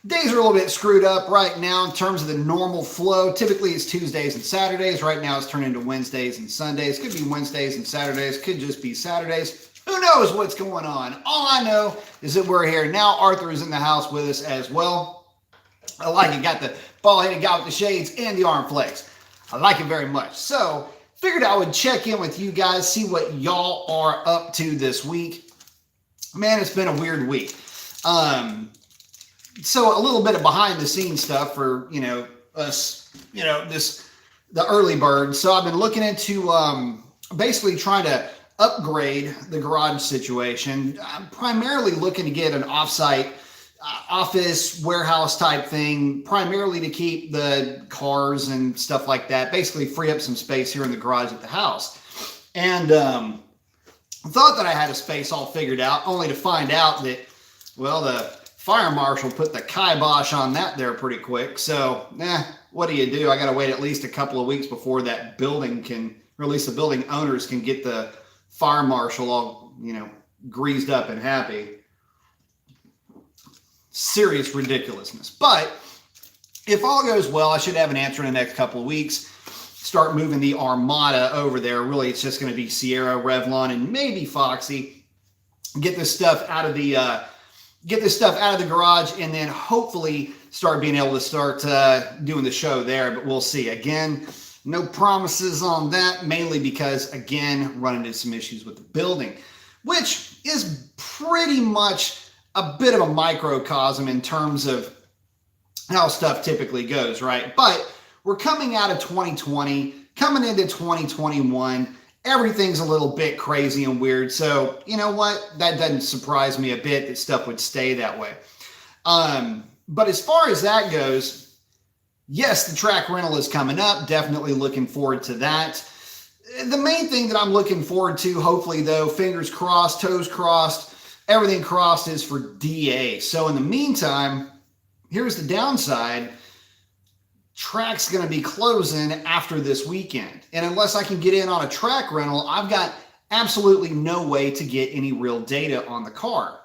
Days are a little bit screwed up right now in terms of the normal flow. Typically it's Tuesdays and Saturdays. Right now it's turned into Wednesdays and Sundays. Could be Wednesdays and Saturdays. Could just be Saturdays. Who knows what's going on? All I know is that we're here. Now Arthur is in the house with us as well. I like it. Got the bald-headed guy with the shades and the arm flex. I like it very much. So figured I would check in with you guys, see what y'all are up to this week. Man, it's been a weird week. So a little bit of behind the scenes stuff for, us, the early bird. So I've been looking into basically trying to upgrade the garage situation. I'm primarily looking to get an offsite office warehouse type thing, primarily to keep the cars and stuff like that, basically free up some space here in the garage at the house. And thought that I had a space all figured out, only to find out that, well, the fire marshal put the kibosh on that there pretty quick. So, what do you do? I got to wait at least a couple of weeks before that building can, or at least the building owners can get the fire marshal all, greased up and happy. Serious ridiculousness. But if all goes well, I should have an answer in the next couple of weeks. Start moving the Armada over there. Really, it's just going to be Sierra, Revlon, and maybe Foxy. Get this stuff out of the garage, and then hopefully start being able to start doing the show there. But we'll see. Again, no promises on that, mainly because, again, running into some issues with the building, which is pretty much a bit of a microcosm in terms of how stuff typically goes, right? But we're coming out of 2020, coming into 2021. Everything's a little bit crazy and weird. So, you know what? That doesn't surprise me a bit that stuff would stay that way. But as far as that goes, yes, the track rental is coming up. Definitely looking forward to that. The main thing that I'm looking forward to, hopefully, though, fingers crossed, toes crossed, everything crossed, is for DA. So in the meantime, here's the downside. Track's going to be closing after this weekend. And unless I can get in on a track rental, I've got absolutely no way to get any real data on the car.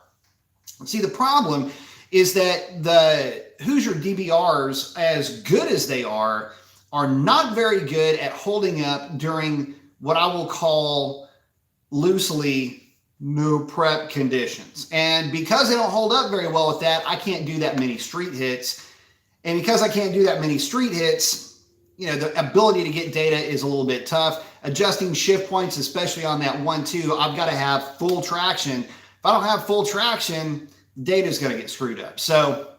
See, the problem is that the Hoosier DBRs, as good as they are not very good at holding up during what I will call loosely no prep conditions. And because they don't hold up very well with that, I can't do that many street hits. And because I can't do that many street hits, the ability to get data is a little bit tough. Adjusting shift points, especially on that 1-2, I've got to have full traction. If I don't have full traction, data is going to get screwed up. So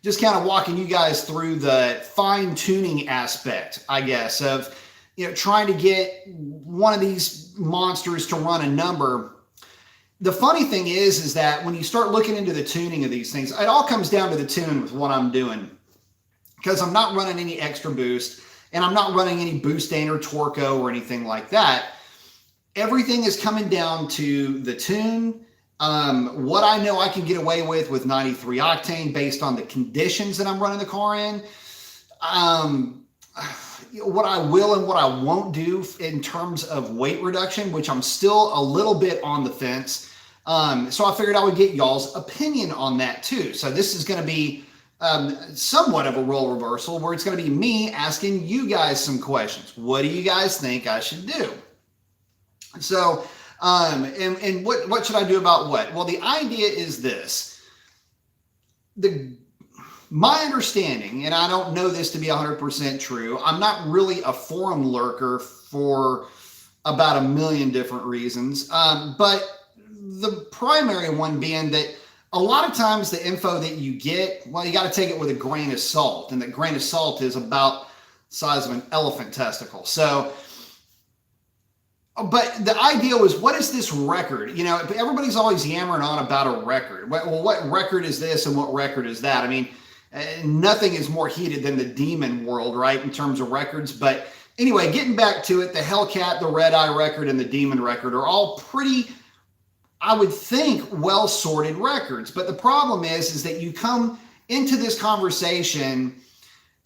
just kind of walking you guys through the fine tuning aspect, I guess, of, trying to get one of these monsters to run a number. The funny thing is that when you start looking into the tuning of these things, it all comes down to the tune with what I'm doing. Because I'm not running any extra boost, and I'm not running any Boostain or Torco or anything like that. Everything is coming down to the tune, what I know I can get away with 93 octane based on the conditions that I'm running the car in, what I will and what I won't do in terms of weight reduction, which I'm still a little bit on the fence. So I figured I would get y'all's opinion on that too. So this is going to be somewhat of a role reversal where it's going to be me asking you guys some questions. What do you guys think I should do? So, and what should I do about what? Well, the idea is this. My understanding, and I don't know this to be 100% true, I'm not really a forum lurker for about a million different reasons, but the primary one being that a lot of times the info that you get, well, you got to take it with a grain of salt, and that grain of salt is about the size of an elephant testicle. So, but the idea was, what is this record? Everybody's always yammering on about a record. Well, what record is this and what record is that? I mean, nothing is more heated than the demon world, right, in terms of records. But anyway, getting back to it, the Hellcat, the Red Eye record, and the Demon record are all pretty, I would think, well-sorted records. But the problem is that you come into this conversation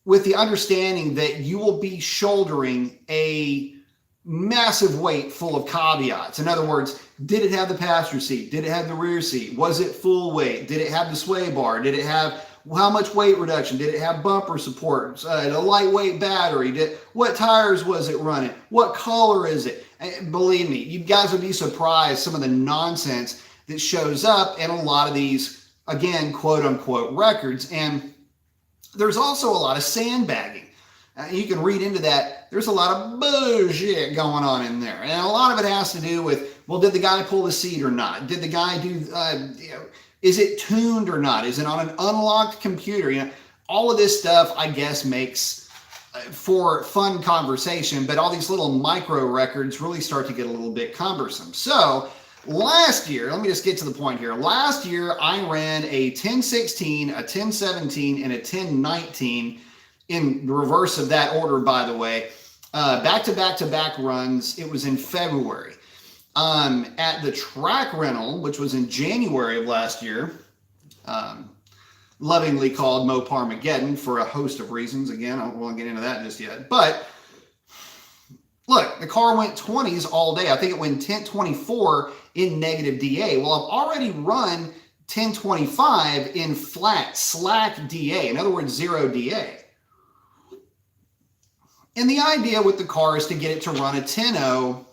with the understanding that you will be shouldering a massive weight full of caveats. In other words, Did it have the passenger seat? Did it have the rear seat? Was it full weight? Did it have the sway bar? Did it have how much weight reduction? Did it have bumper support? A lightweight battery? What tires was it running? What color is it? And believe me, you guys would be surprised some of the nonsense that shows up in a lot of these, again, quote unquote records. And there's also a lot of sandbagging. You can read into that. There's a lot of bullshit going on in there. And a lot of it has to do with, well, did the guy pull the seat or not? Did the guy do, is it tuned or not? Is it on an unlocked computer? All of this stuff, I guess, makes for fun conversation, but all these little micro records really start to get a little bit cumbersome. So last year, let me just get to the point here. Last year, I ran a 1016, a 1017, and a 1019 in the reverse of that order, by the way. Back-to-back-to-back runs. It was in February. At the track rental, which was in January of last year, lovingly called Moparmageddon for a host of reasons. Again, I don't want to get into that just yet. But look, the car went 20s all day. I think it went 1024 in negative DA. Well, I've already run 1025 in flat slack DA. In other words, 0 DA. And the idea with the car is to get it to run a 10.0,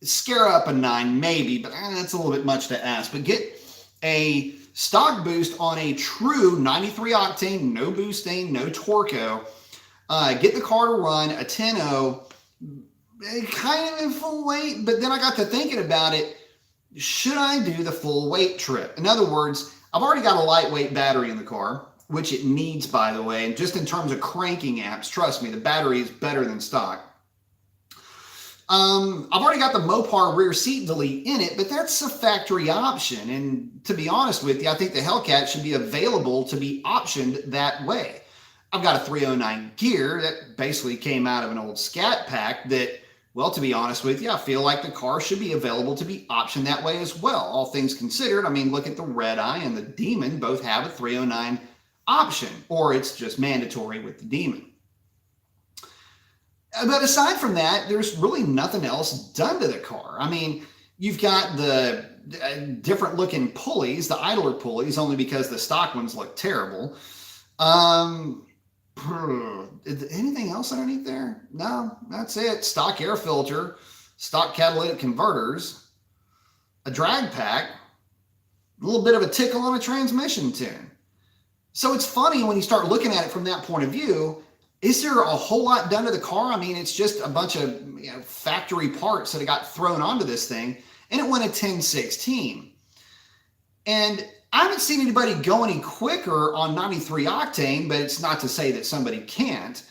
scare up a 9 maybe, but that's a little bit much to ask. But get a stock boost on a true 93 octane, no boosting, no Torco. Get the car to run a 10.0, kind of in full weight, but then I got to thinking about it. Should I do the full weight trip? In other words, I've already got a lightweight battery in the car, which it needs, by the way. And just in terms of cranking amps, trust me, the battery is better than stock. I've already got the Mopar rear seat delete in it, but that's a factory option. And to be honest with you, I think the Hellcat should be available to be optioned that way. I've got a 309 gear that basically came out of an old Scat Pack that, well, to be honest with you, I feel like the car should be available to be optioned that way as well. All things considered, I mean, look at the Red Eye and the Demon both have a 309 option, or it's just mandatory with the Demon. But aside from that, there's really nothing else done to the car. I mean, you've got the different looking pulleys, the idler pulleys, only because the stock ones look terrible. Anything else underneath there? No, that's it. Stock air filter, stock catalytic converters, a drag pack, a little bit of a tickle on a transmission tune. So it's funny when you start looking at it from that point of view. Is there a whole lot done to the car? I mean, it's just a bunch of factory parts that got thrown onto this thing, and it went a 1016. And I haven't seen anybody go any quicker on 93 octane, but it's not to say that somebody can't.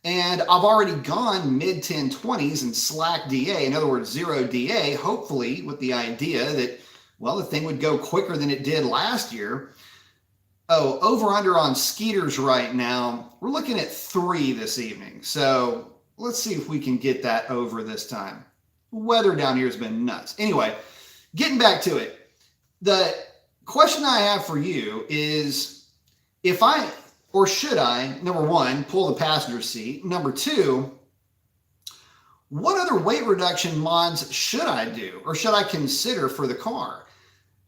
And I've already gone mid 1020s and slack DA, in other words, 0 DA, hopefully with the idea that, well, the thing would go quicker than it did last year. Oh, over under on Skeeters right now, we're looking at 3 this evening. So let's see if we can get that over this time. Weather down here has been nuts. Anyway, getting back to it. The question I have for you is, if I, or should I, number one, pull the passenger seat? Number two, what other weight reduction mods should I do or should I consider for the car?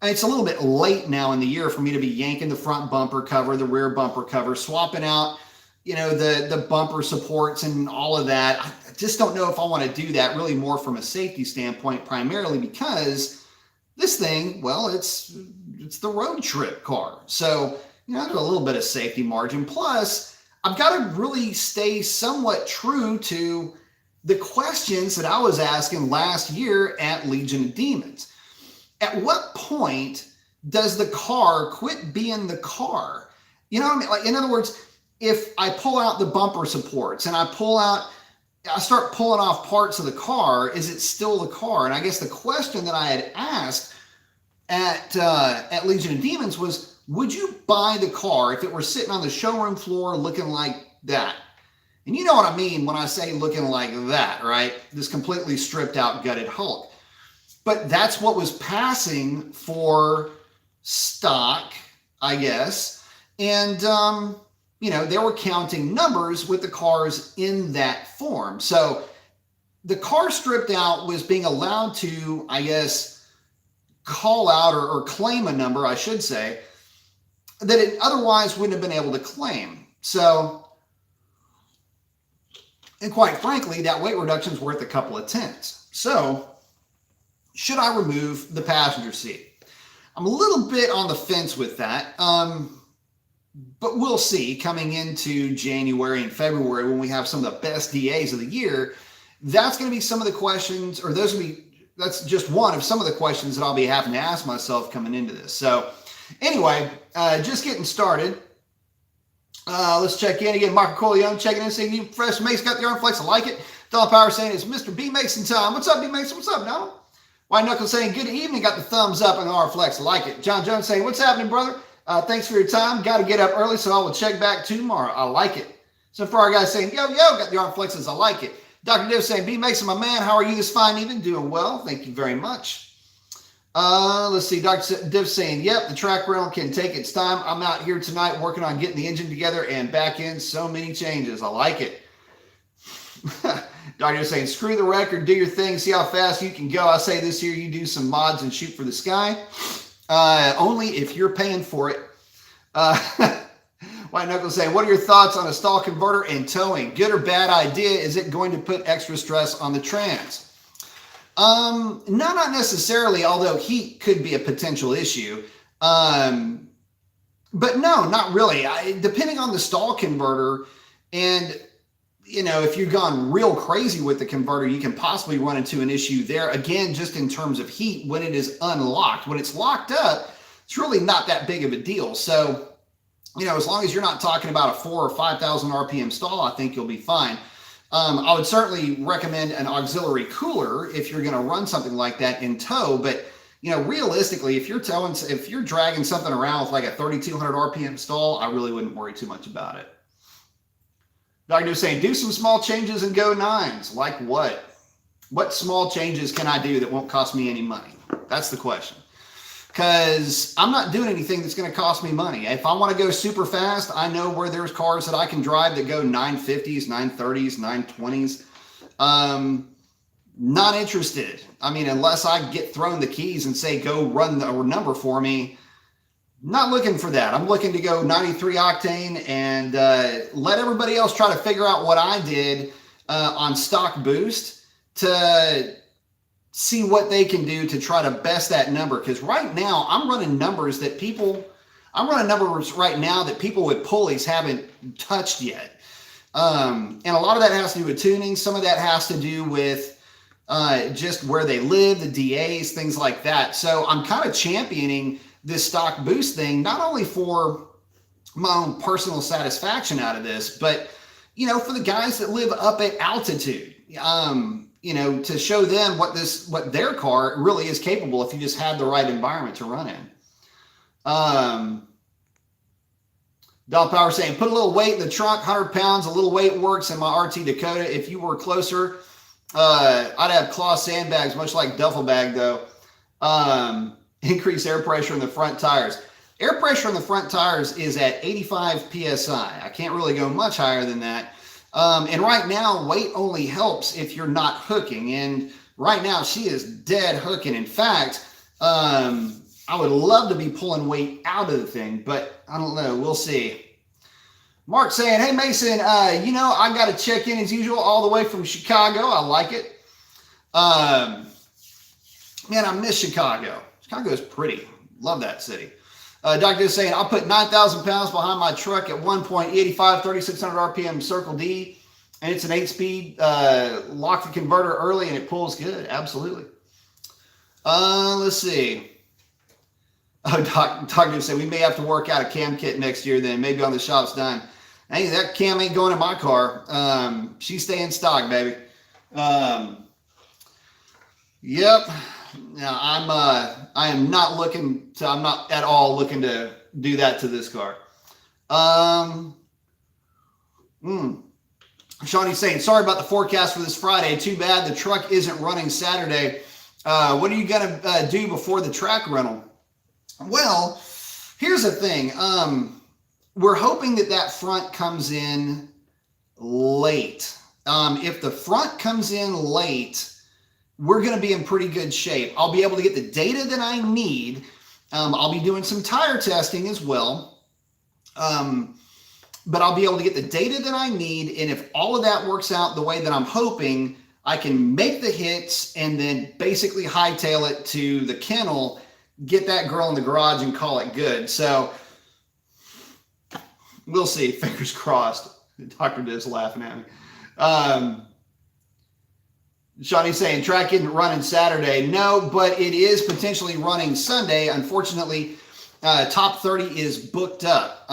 It's a little bit late now in the year for me to be yanking the front bumper cover, the rear bumper cover, swapping out, the bumper supports and all of that. I just don't know if I want to do that, really more from a safety standpoint, primarily because this thing, well, it's the road trip car. So, there's a little bit of safety margin. Plus, I've got to really stay somewhat true to the questions that I was asking last year at Legion of Demons. At what point does the car quit being the car? You know what I mean? Like, in other words, if I pull out the bumper supports and I start pulling off parts of the car, is it still the car? And I guess the question that I had asked at Legion of Demons was, would you buy the car if it were sitting on the showroom floor looking like that? And you know what I mean when I say looking like that, right? This completely stripped out, gutted Hulk. But that's what was passing for stock, I guess. And, they were counting numbers with the cars in that form. So the car stripped out was being allowed to, I guess, call out or claim a number, I should say, that it otherwise wouldn't have been able to claim. So, and quite frankly, that weight reduction is worth a couple of tenths. So, should I remove the passenger seat? I'm a little bit on the fence with that, but we'll see coming into January and February when we have some of the best DAs of the year. That's going to be some of the questions, or that's just one of some of the questions that I'll be having to ask myself coming into this. So anyway, just getting started. Let's check in again. Marco Corleone checking in, saying, "You fresh Mace got the arm flex. I like it." Dollar Power saying, "It's Mr. B Mason time." What's up, B Mason? What's up, Donald? White Knuckles saying, "Good evening." Got the thumbs up on the arm flex. I like it. John Jones saying, "What's happening, brother? Thanks for your time. Got to get up early, so I will check back tomorrow." I like it. So far, our guys saying, "Yo, got the arm flexes." I like it. Dr. Div saying, "B Mason, my man, how are you this fine evening?" Doing well. Thank you very much. Let's see. Dr. Div saying, "Yep, the track rental can take its time. I'm out here tonight working on getting the engine together and back in. So many changes." I like it. Dr. Div saying, "Screw the record. Do your thing. See how fast you can go. I say this year you do some mods and shoot for the sky. Only if you're paying for it." White Knuckles saying, "What are your thoughts on a stall converter and towing? Good or bad idea? Is it going to put extra stress on the trans?" No, not necessarily, although heat could be a potential issue. But no, not really. Depending on the stall converter, and if you've gone real crazy with the converter, you can possibly run into an issue there. Again, just in terms of heat, when it is unlocked. When it's locked up, it's really not that big of a deal. So, as long as you're not talking about a 4,000 or 5,000 RPM stall, I think you'll be fine. I would certainly recommend an auxiliary cooler if you're going to run something like that in tow. But, realistically, if you're dragging something around with like a 3,200 RPM stall, I really wouldn't worry too much about it. Dr. is saying, "Do some small changes and go 9s. Like what? What small changes can I do that won't cost me any money?" That's the question. Because I'm not doing anything that's going to cost me money. If I want to go super fast, I know where there's cars that I can drive that go 950s, 930s, 920s. Not interested. I mean, unless I get thrown the keys and say, "Go run the number for me." Not looking for that. I'm looking to go 93 octane and let everybody else try to figure out what I did on stock boost to see what they can do to try to best that number. Because right now I'm running numbers right now that people with pulleys haven't touched yet. And a lot of that has to do with tuning. Some of that has to do with just where they live, the DAs, things like that. So I'm kind of championing this stock boost thing, not only for my own personal satisfaction out of this, but, for the guys that live up at altitude. To show them what their car really is capable if you just had the right environment to run in. Dollar Power saying, "Put a little weight in the trunk, 100 pounds, a little weight works in my RT Dakota. If you were closer, I'd have cloth sandbags, much like duffel bag though. Increase air pressure in the front tires." Air pressure in the front tires is at 85 PSI. I can't really go much higher than that. And right now, weight only helps if you're not hooking. And right now, she is dead hooking. In fact, I would love to be pulling weight out of the thing, but I don't know. We'll see. Mark saying, "Hey, Mason, I got to check in as usual all the way from Chicago." I like it. Man, I miss Chicago. Chicago is pretty. Love that city. Doctor is saying, "I'll put 9,000 pounds behind my truck at 1.85, 3,600 RPM Circle D, and it's an 8-speed. Lock the converter early and it pulls good." Absolutely. Let's see. Oh, Doctor is saying, "We may have to work out a cam kit next year then, maybe on the shop's dime." Hey, that cam ain't going in my car. She's staying stock, baby. Yep. Now I am not looking to, I'm not at all looking to do that to this car. Shawnee's saying, "Sorry about the forecast for this Friday. Too bad the truck isn't running Saturday. What are you going to do before the track rental?" Well, here's the thing. We're hoping that front comes in late. If the front comes in late, we're going to be in pretty good shape. I'll be able to get the data that I need. I'll be doing some tire testing as well. But I'll be able to get the data that I need. And if all of that works out the way that I'm hoping, I can make the hits and then basically hightail it to the kennel, get that girl in the garage and call it good. So we'll see. Fingers crossed. Dr. Diz laughing at me. Shawnee's saying track isn't running Saturday. No, but it is potentially running Sunday. Unfortunately, top 30 is booked up,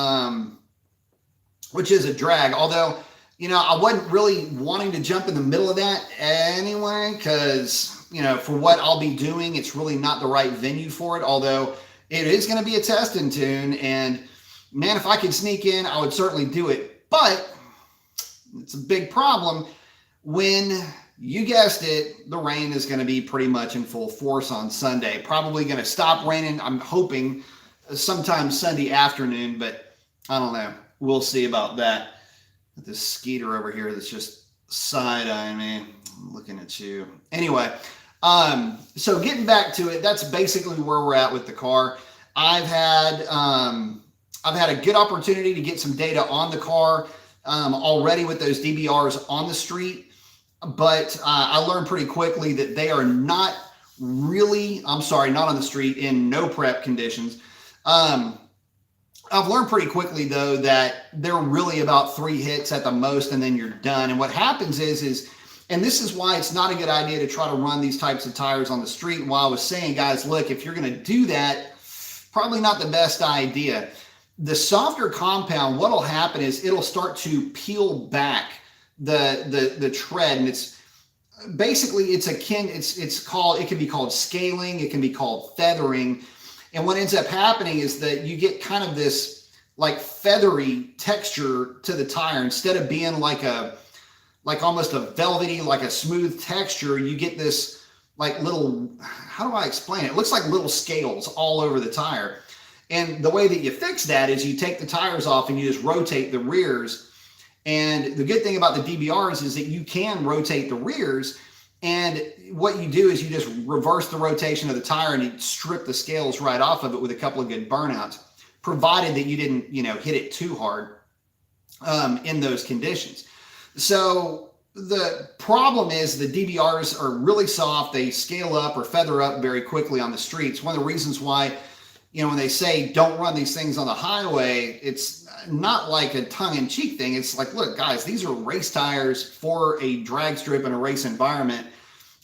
which is a drag. Although, you know, I wasn't really wanting to jump in the middle of that anyway, because, you know, for what I'll be doing, it's really not the right venue for it. Although it is going to be a test and tune. And man, if I could sneak in, I would certainly do it. But it's a big problem when, you guessed it, the rain is going to be pretty much in full force on Sunday. Probably going to stop raining, I'm hoping, sometime Sunday afternoon, but I don't know. We'll see about that. This Skeeter over here that's just side-eyeing me. I'm looking at you. Anyway, so getting back to it, that's basically where we're at with the car. I've had a good opportunity to get some data on the car already with those DBRs on the street. But I learned pretty quickly that they are not really, not on the street, in no prep conditions. I've learned pretty quickly, though, that they're really about 3 hits at the most, and then you're done. And what happens is, and this is why it's not a good idea to try to run these types of tires on the street. And while I was saying, guys, look, if you're going to do that, probably not the best idea. The softer compound, what'll happen is it'll start to peel back the tread, and it's basically, it's akin, it can be called scaling, it can be called feathering. And what ends up happening is that you get kind of this like feathery texture to the tire. Instead of being like almost a velvety, like a smooth texture, you get this like little, how do I explain it? It looks like little scales all over the tire. And the way that you fix that is you take the tires off and you just rotate the rears. And the good thing about the DBRs is that you can rotate the rears, and what you do is you just reverse the rotation of the tire and you strip the scales right off of it with a couple of good burnouts, provided that you didn't, hit it too hard in those conditions. So the problem is the DBRs are really soft. They scale up or feather up very quickly on the streets. One of the reasons why, when they say don't run these things on the highway, it's not like a tongue-in-cheek thing. It's like, look, guys, these are race tires for a drag strip in a race environment,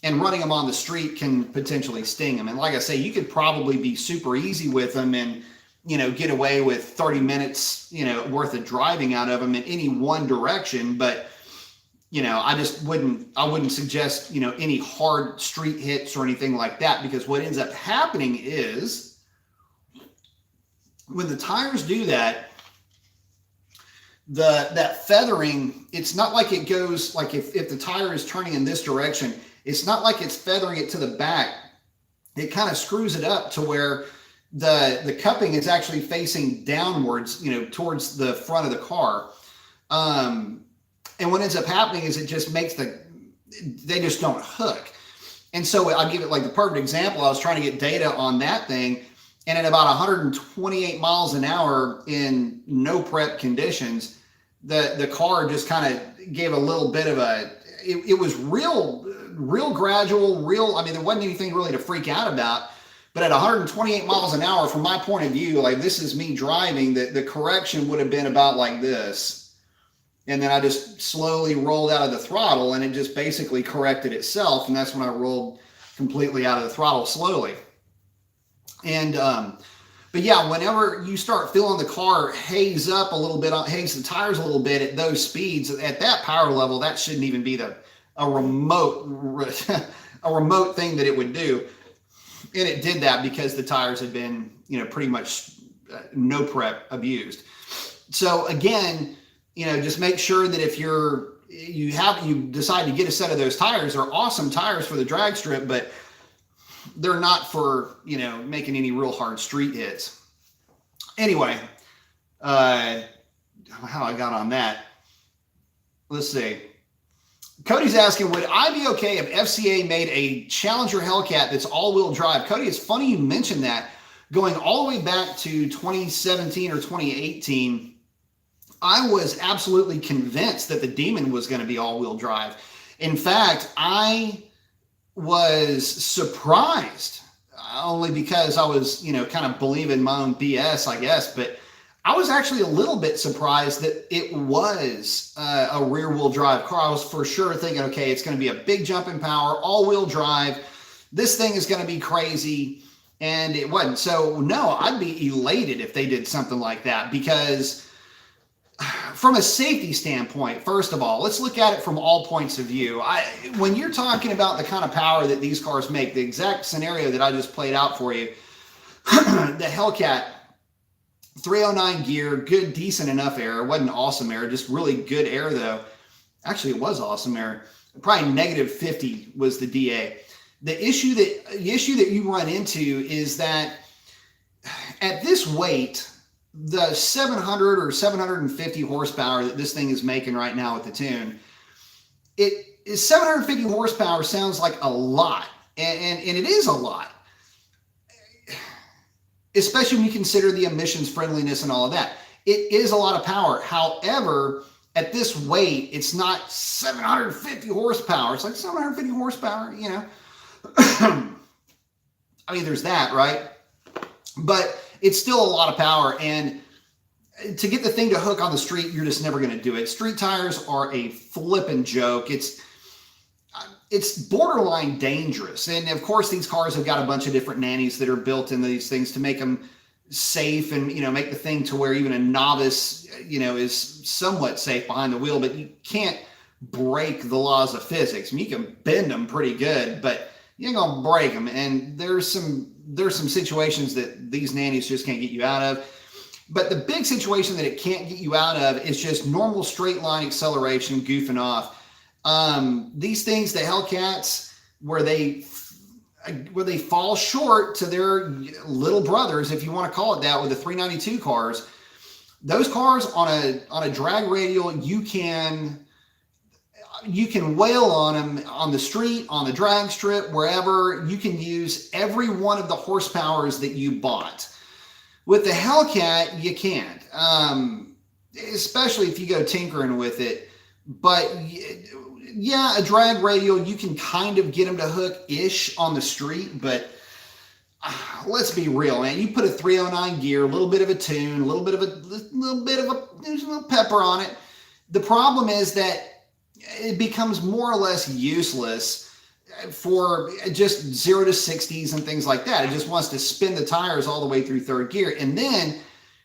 and running them on the street can potentially sting them. And like I say, you could probably be super easy with them and, get away with 30 minutes, worth of driving out of them in any one direction. But, I wouldn't suggest, any hard street hits or anything like that, because what ends up happening is, when the tires do that, that feathering, it's not like it goes, like if the tire is turning in this direction, it's not like it's feathering it to the back. It kind of screws it up to where the cupping is actually facing downwards, towards the front of the car. And what ends up happening is it just makes they just don't hook. And so I'll give it like the perfect example. I was trying to get data on that thing, and at about 128 miles an hour in no prep conditions, the car just kind of gave a little bit of it was real gradual, there wasn't anything really to freak out about. But at 128 miles an hour, from my point of view, like this is me driving, the correction would have been about like this. And then I just slowly rolled out of the throttle, and it just basically corrected itself. And that's when I rolled completely out of the throttle slowly. And, but yeah, whenever you start feeling the car haze up a little bit, haze the tires a little bit at those speeds, at that power level, that shouldn't even be a remote thing that it would do. And it did that because the tires had been, pretty much no prep abused. So again, just make sure that if you decide to get a set of those tires, they're awesome tires for the drag strip, but they're not for, making any real hard street hits. Anyway, how I got on that, let's see. Cody's asking, would I be okay if FCA made a Challenger Hellcat that's all-wheel drive? Cody, it's funny you mentioned that. Going all the way back to 2017 or 2018, I was absolutely convinced that the Demon was going to be all-wheel drive. In fact, I was surprised, only because I was, kind of believing my own BS, I guess, but I was actually a little bit surprised that it was a rear-wheel drive car. I was for sure thinking, okay, it's going to be a big jump in power, all-wheel drive. This thing is going to be crazy, and it wasn't. So, no, I'd be elated if they did something like that, because from a safety standpoint, first of all, let's look at it from all points of view. When you're talking about the kind of power that these cars make, the exact scenario that I just played out for you, the Hellcat, 309 gear, good, decent enough air. It wasn't awesome air, just really good air though. Actually, it was awesome air. Probably -50 was the DA. The issue that you run into is that at this weight, the 700 or 750 horsepower that this thing is making right now with the tune, it is 750 horsepower sounds like a lot, and it is a lot, especially when you consider the emissions friendliness and all of that. It is a lot of power. However, at this weight, it's not 750 horsepower. It's like 750 horsepower, I mean, there's that, right? But it's still a lot of power. And to get the thing to hook on the street, you're just never going to do it. Street tires are a flippin' joke. It's borderline dangerous. And of course, these cars have got a bunch of different nannies that are built into these things to make them safe and, make the thing to where even a novice, is somewhat safe behind the wheel, but you can't break the laws of physics. I mean, you can bend them pretty good, but you ain't gonna break them. And there's some situations that these nannies just can't get you out of. But the big situation that it can't get you out of is just normal straight line acceleration, goofing off. These things, the Hellcats, where they fall short to their little brothers, if you want to call it that, with the 392 cars. Those cars on a drag radial, you can wail on them on the street, on the drag strip, wherever. You can use every one of the horsepowers that you bought. With the Hellcat, you can't, especially if you go tinkering with it. But yeah, a drag radial, you can kind of get them to hook-ish on the street, but let's be real, man. You put a 309 gear, a little bit of a tune, a little bit of there's a little pepper on it. The problem is that it becomes more or less useless for just 0 to 60s and things like that. It just wants to spin the tires all the way through third gear. And then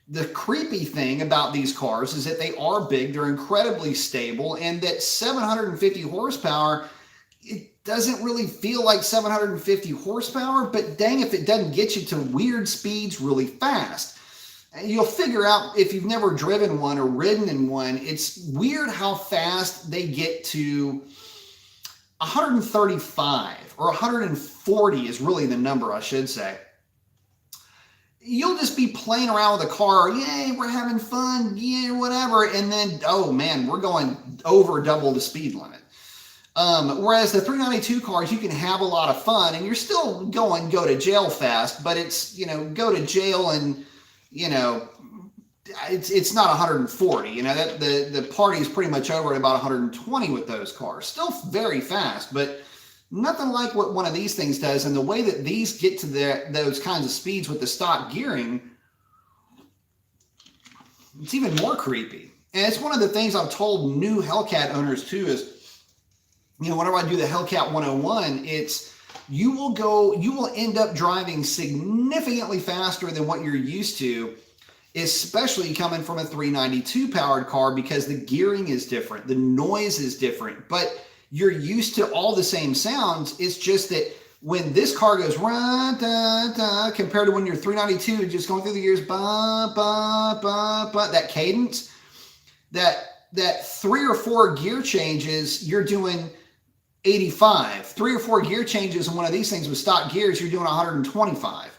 the creepy thing about these cars is that they are big, they're incredibly stable, and that 750 horsepower, it doesn't really feel like 750 horsepower, but dang if it doesn't get you to weird speeds really fast. And you'll figure out, if you've never driven one or ridden in one, it's weird how fast they get to 135 or 140 is really the number, I should say. You'll just be playing around with a car. Yay, we're having fun. Yeah, whatever. And then, oh man, we're going over double the speed limit. Whereas the 392 cars, you can have a lot of fun and you're still go to jail fast, but it's, go to jail and, it's not 140, that the party's pretty much over at about 120 with those cars. Still very fast, but nothing like what one of these things does. And the way that these get to those kinds of speeds with the stock gearing, it's even more creepy. And it's one of the things I've told new Hellcat owners too is, whenever I do the Hellcat 101, it's you will end up driving significantly faster than what you're used to, especially coming from a 392 powered car, because the gearing is different, the noise is different, but you're used to all the same sounds. It's just that when this car goes rah, da, da, compared to when you're 392 just going through the gears, ba, ba, ba, ba, that cadence, that 3 or 4 gear changes, you're doing 85. 3 or 4 gear changes in one of these things with stock gears, you're doing 125.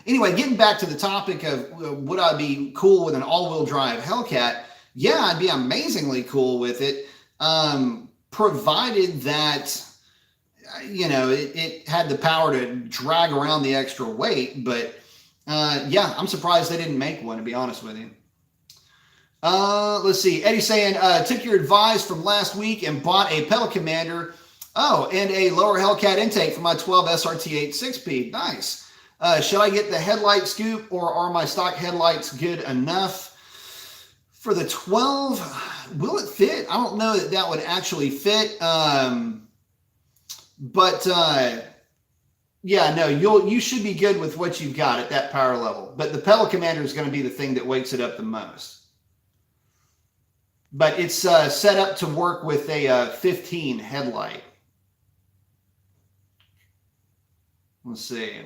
Anyway, getting back to the topic of would I be cool with an all-wheel drive Hellcat? Yeah, I'd be amazingly cool with it. provided that, it had the power to drag around the extra weight. But yeah, I'm surprised they didn't make one, to be honest with you. Let's see. Eddie saying, took your advice from last week and bought a pedal commander. Oh, and a lower Hellcat intake for my 12 SRT8 6-speed. Nice. Should I get the headlight scoop, or are my stock headlights good enough? For the 12, will it fit? I don't know that would actually fit. But yeah, no, you should be good with what you've got at that power level. But the pedal commander is going to be the thing that wakes it up the most. But it's set up to work with a 15 headlight. Let's see.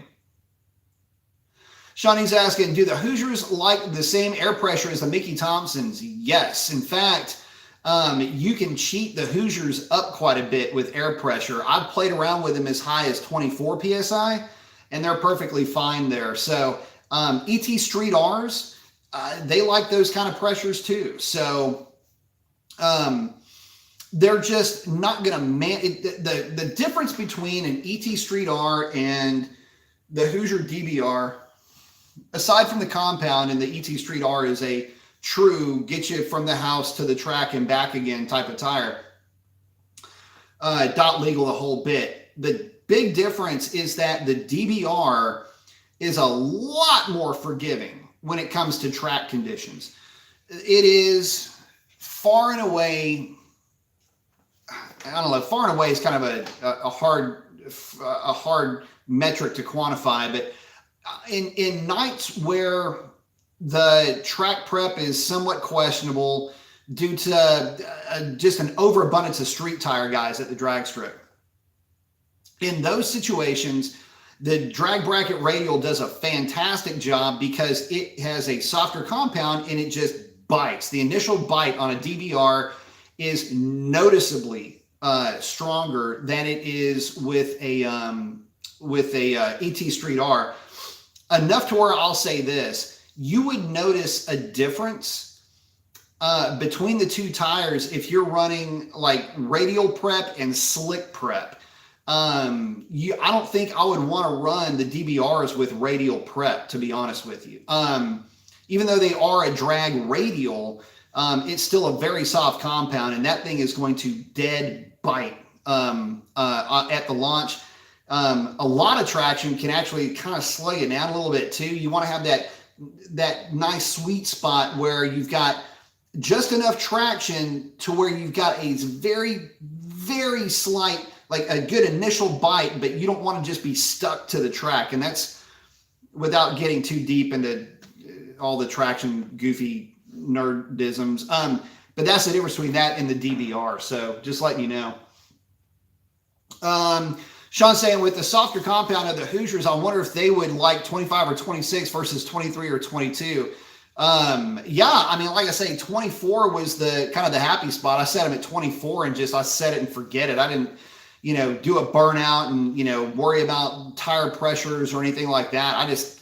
Shawnee's asking, do the Hoosiers like the same air pressure as the Mickey Thompsons? Yes. In fact, you can cheat the Hoosiers up quite a bit with air pressure. I've played around with them as high as 24 PSI, and they're perfectly fine there. So ET Street Rs, they like those kind of pressures too. So they're just not going to the difference between an ET Street R and the Hoosier DBR, aside from the compound, and the ET Street R is a true get you from the house to the track and back again type of tire. Dot legal the whole bit. The big difference is that the DBR is a lot more forgiving when it comes to track conditions. It is far and away, I don't know, far and away is kind of a hard metric to quantify, but in nights where the track prep is somewhat questionable due to just an overabundance of street tire guys at the drag strip, in those situations, the drag bracket radial does a fantastic job because it has a softer compound and it just bites. The initial bite on a DBR is noticeably stronger than it is with a ET Street R. Enough to where I'll say this: you would notice a difference between the two tires if you're running like radial prep and slick prep. I don't think I would want to run the DBRs with radial prep, to be honest with you. Even though they are a drag radial, it's still a very soft compound, and that thing is going to dead bite at the launch. A lot of traction can actually kind of slow you down a little bit too. You want to have that nice sweet spot where you've got just enough traction to where you've got a very, very slight, like a good initial bite, but you don't want to just be stuck to the track. And that's without getting too deep into all the traction goofy nerdisms. But that's the difference between that and the DBR. So just letting you know. Sean saying, with the softer compound of the Hoosiers, I wonder if they would like 25 or 26 versus 23 or 22. Yeah, I mean, like I say, 24 was the kind of the happy spot. I set them at 24 and I set it and forget it. I didn't, do a burnout and, worry about tire pressures or anything like that. I just,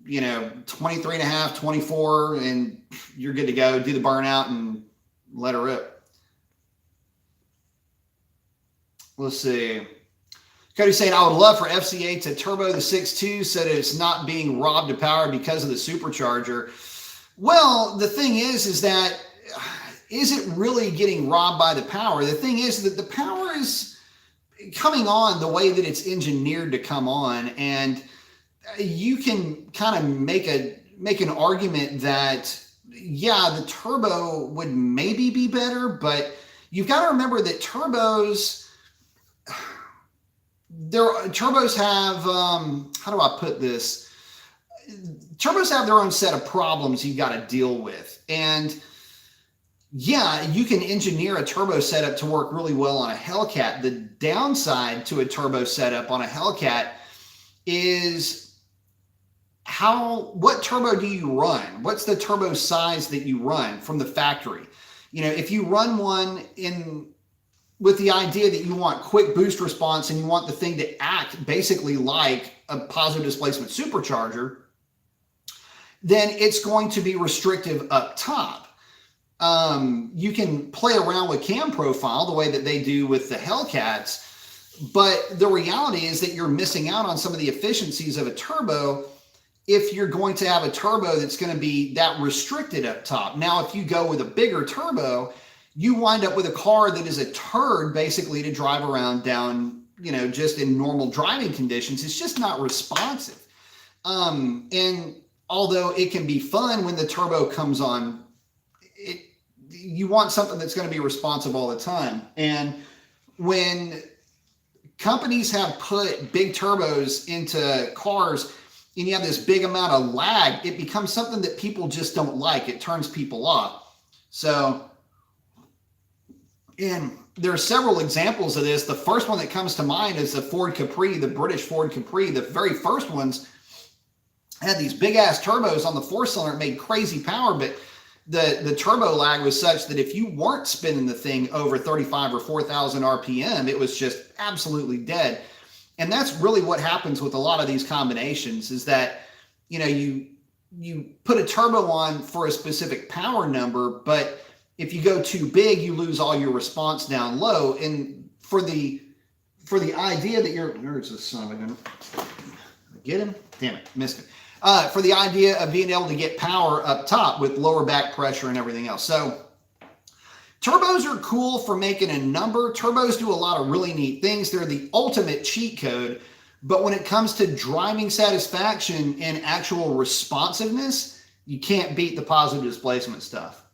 23 and a half, 24, and you're good to go. Do the burnout and let her rip. Let's see. Cody's saying, I would love for FCA to turbo the 6.2 so that it's not being robbed of power because of the supercharger. Well, the thing is that, is it really getting robbed by the power? The thing is that the power is coming on the way that it's engineered to come on. And you can kind of make an argument that, yeah, the turbo would maybe be better, but you've got to remember that turbos have, how do I put this? Turbos have their own set of problems you've got to deal with. And yeah, you can engineer a turbo setup to work really well on a Hellcat. The downside to a turbo setup on a Hellcat is what turbo do you run? What's the turbo size that you run from the factory? If you run one with the idea that you want quick boost response and you want the thing to act basically like a positive displacement supercharger, then it's going to be restrictive up top. you can play around with cam profile the way that they do with the Hellcats. But the reality is that you're missing out on some of the efficiencies of a turbo if you're going to have a turbo that's going to be that restricted up top. Now, if you go with a bigger turbo, you wind up with a car that is a turd basically to drive around down, you know, just in normal driving conditions. It's just not responsive. And although it can be fun when the turbo comes on, you want something that's going to be responsive all the time. And when companies have put big turbos into cars and you have this big amount of lag, it becomes something that people just don't like. It turns people off. So, and there are several examples of this. The first one that comes to mind is the Ford Capri, the British Ford Capri. The very first ones had these big ass turbos on the four-cylinder. It made crazy power, but the turbo lag was such that if you weren't spinning the thing over 35 or 4,000 RPM, it was just absolutely dead. And that's really what happens with a lot of these combinations is that, you know, you put a turbo on for a specific power number, but if you go too big, you lose all your response down low. And for the idea that where's this son of a gun? Get him? Damn it, missed it. For the idea of being able to get power up top with lower back pressure and everything else. So turbos are cool for making a number. Turbos do a lot of really neat things. They're the ultimate cheat code. But when it comes to driving satisfaction and actual responsiveness, you can't beat the positive displacement stuff.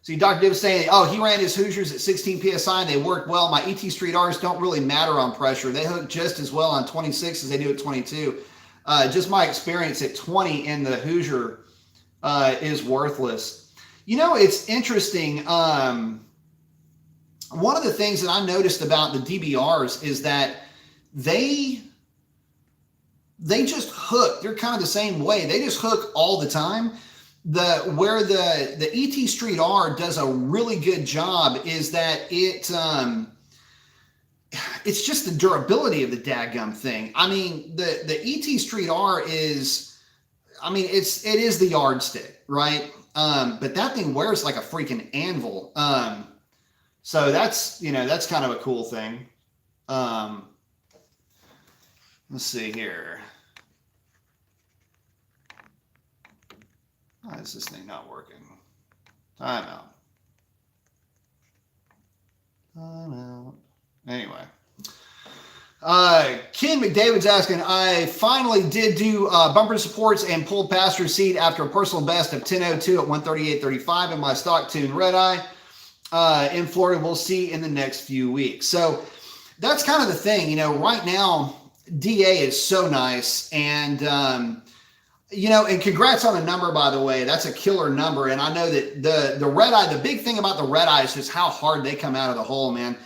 See, Dr. Div is saying, oh, he ran his Hoosiers at 16 PSI and they worked well. My ET Street Rs don't really matter on pressure. They hook just as well on 26 as they do at 22. Just my experience at 20 in the Hoosier is worthless. You know, it's interesting. One of the things that I noticed about the DBRs is that they just hook. They're kind of the same way. They just hook all the time. Where the ET Street R does a really good job is that it's just the durability of the dadgum thing. I mean, the ET Street R is, I mean, it is the yardstick, right? But that thing wears like a freaking anvil. So that's, you know, that's kind of a cool thing. Let's see here. Why is this thing not working? Time out. Anyway. Ken McDavid's asking, I finally did do bumper supports and pulled passenger seat after a personal best of 10:02 at 1:38.35 in my stock tune red eye in Florida. We'll see in the next few weeks. So that's kind of the thing. You know, right now, DA is so nice. And, you know, and congrats on the number, by the way. That's a killer number. And I know that the red eye, the big thing about the red eye is just how hard they come out of the hole, man.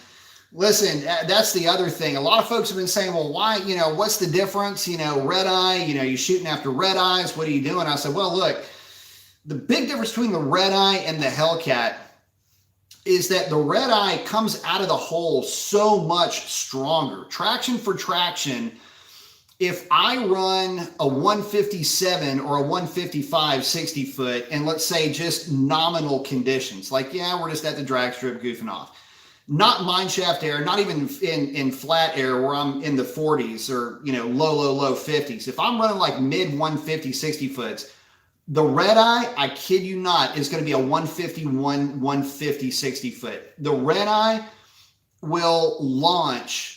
Listen, that's the other thing. A lot of folks have been saying, well, why, you know, what's the difference? You know, red eye, you know, you're shooting after red eyes. What are you doing? I said, well, look, the big difference between the red eye and the Hellcat is that the red eye comes out of the hole so much stronger. Traction for traction. If I run a 157 or a 155 60 foot, and let's say just nominal conditions, like, yeah, we're just at the drag strip goofing off, not mine shaft air, not even in flat air where I'm in the 40s or, you know, low 50s. If I'm running like mid 150 60 foots, the red eye, I kid you not, is going to be a 151 150 60 foot. The red eye will launch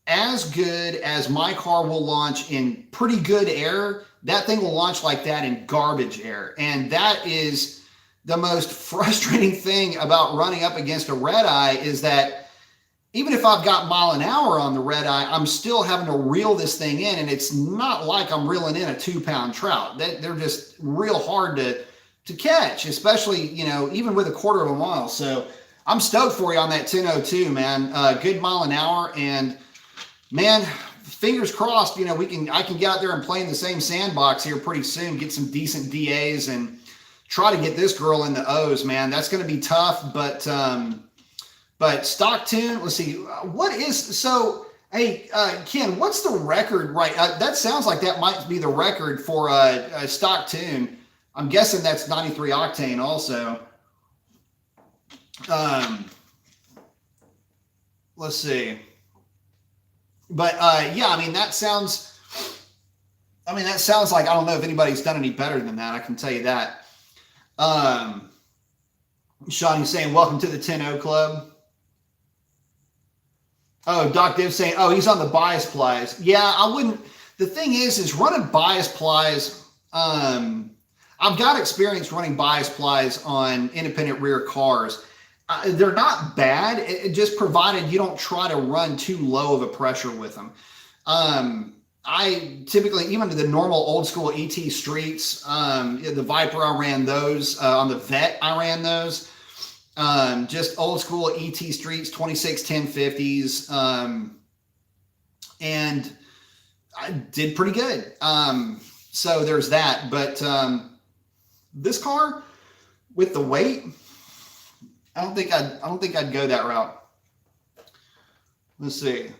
as good as my car will launch in pretty good air. That thing will launch like that in garbage air. And that is the most frustrating thing about running up against a red eye, is that even if I've got mile an hour on the red eye, I'm still having to reel this thing in. And it's not like I'm reeling in a 2-pound trout. They're just real hard to catch, especially, you know, even with a quarter of a mile. So I'm stoked for you on that 10:02, man. Good mile an hour. And man, fingers crossed, you know, I can get out there and play in the same sandbox here pretty soon, get some decent DAs and try to get this girl in the O's, man. That's going to be tough, but stock tune, let's see, hey, Ken, what's the record, right? That sounds like that might be the record for a stock tune. I'm guessing that's 93 octane also. Let's see. But yeah, I mean, that sounds like, I don't know if anybody's done any better than that. I can tell you that. Shawnee's saying, welcome to the 10-0 club. Oh, Doc Div saying, oh, he's on the bias plies. Yeah, I wouldn't. The thing is running bias plies. I've got experience running bias plies on independent rear cars. They're not bad, it just provided you don't try to run too low of a pressure with them. I typically, even to the normal old school ET streets, the Viper, I ran those. On the Vet, I ran those. Just old school ET streets, 26 1050s. And I did pretty good. So there's that. But this car with the weight, I don't think I'd go that route. Let's see.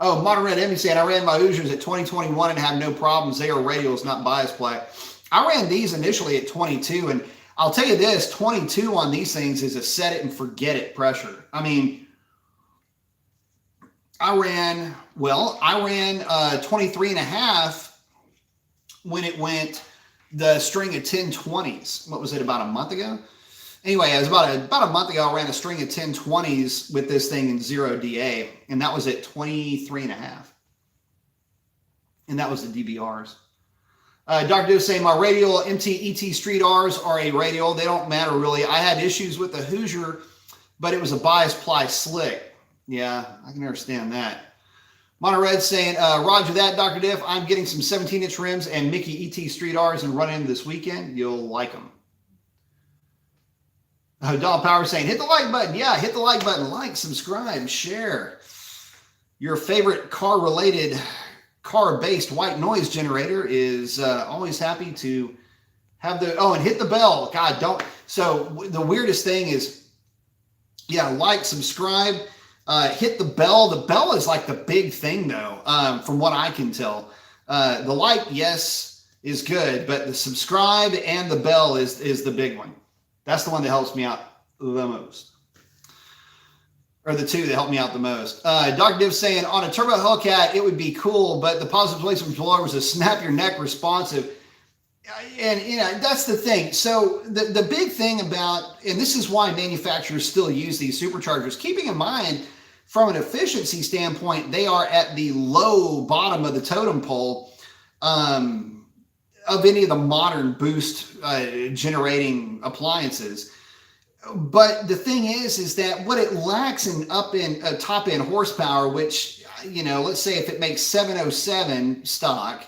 Oh, Modern Red Emmy saying, I ran my Hoosiers at 2021 and have no problems. They are radials, not bias ply. I ran these initially at 22, and I'll tell you this, 22 on these things is a set it and forget it pressure. I mean, I ran 23 and a half when it went the string of 1020s. What was it, about a month ago? Anyway, it was about a month ago, I ran a string of 1020s with this thing in 0 DA, and that was at 23 and a half. And that was the DBRs. Dr. Dude saying, my radial MT ET Street Rs are a radial. They don't matter really. I had issues with the Hoosier, but it was a bias ply slick. Yeah, I can understand that. Mono Red saying, roger that, Dr. Diff. I'm getting some 17-inch rims and Mickey ET Street Rs and running this weekend. You'll like them. Don Power saying, hit the like button. Yeah, hit the like button. Like, subscribe, share. Your favorite car-related, car-based white noise generator is always happy to have the... Oh, and hit the bell. God, don't... So the weirdest thing is, yeah, like, subscribe, hit the bell. The bell is like the big thing, though, from what I can tell. The like, yes, is good, but the subscribe and the bell is the big one. That's the one that helps me out the most. Or the two that help me out the most. Dr. Div saying, on a turbo Hellcat, it would be cool, but the positive placement below was a snap your neck responsive. And, you know, that's the thing. So the big thing about, and this is why manufacturers still use these superchargers, keeping in mind, from an efficiency standpoint, they are at the low bottom of the totem pole of any of the modern boost generating appliances. But the thing is that what it lacks in top end horsepower, which, you know, let's say if it makes 707 stock,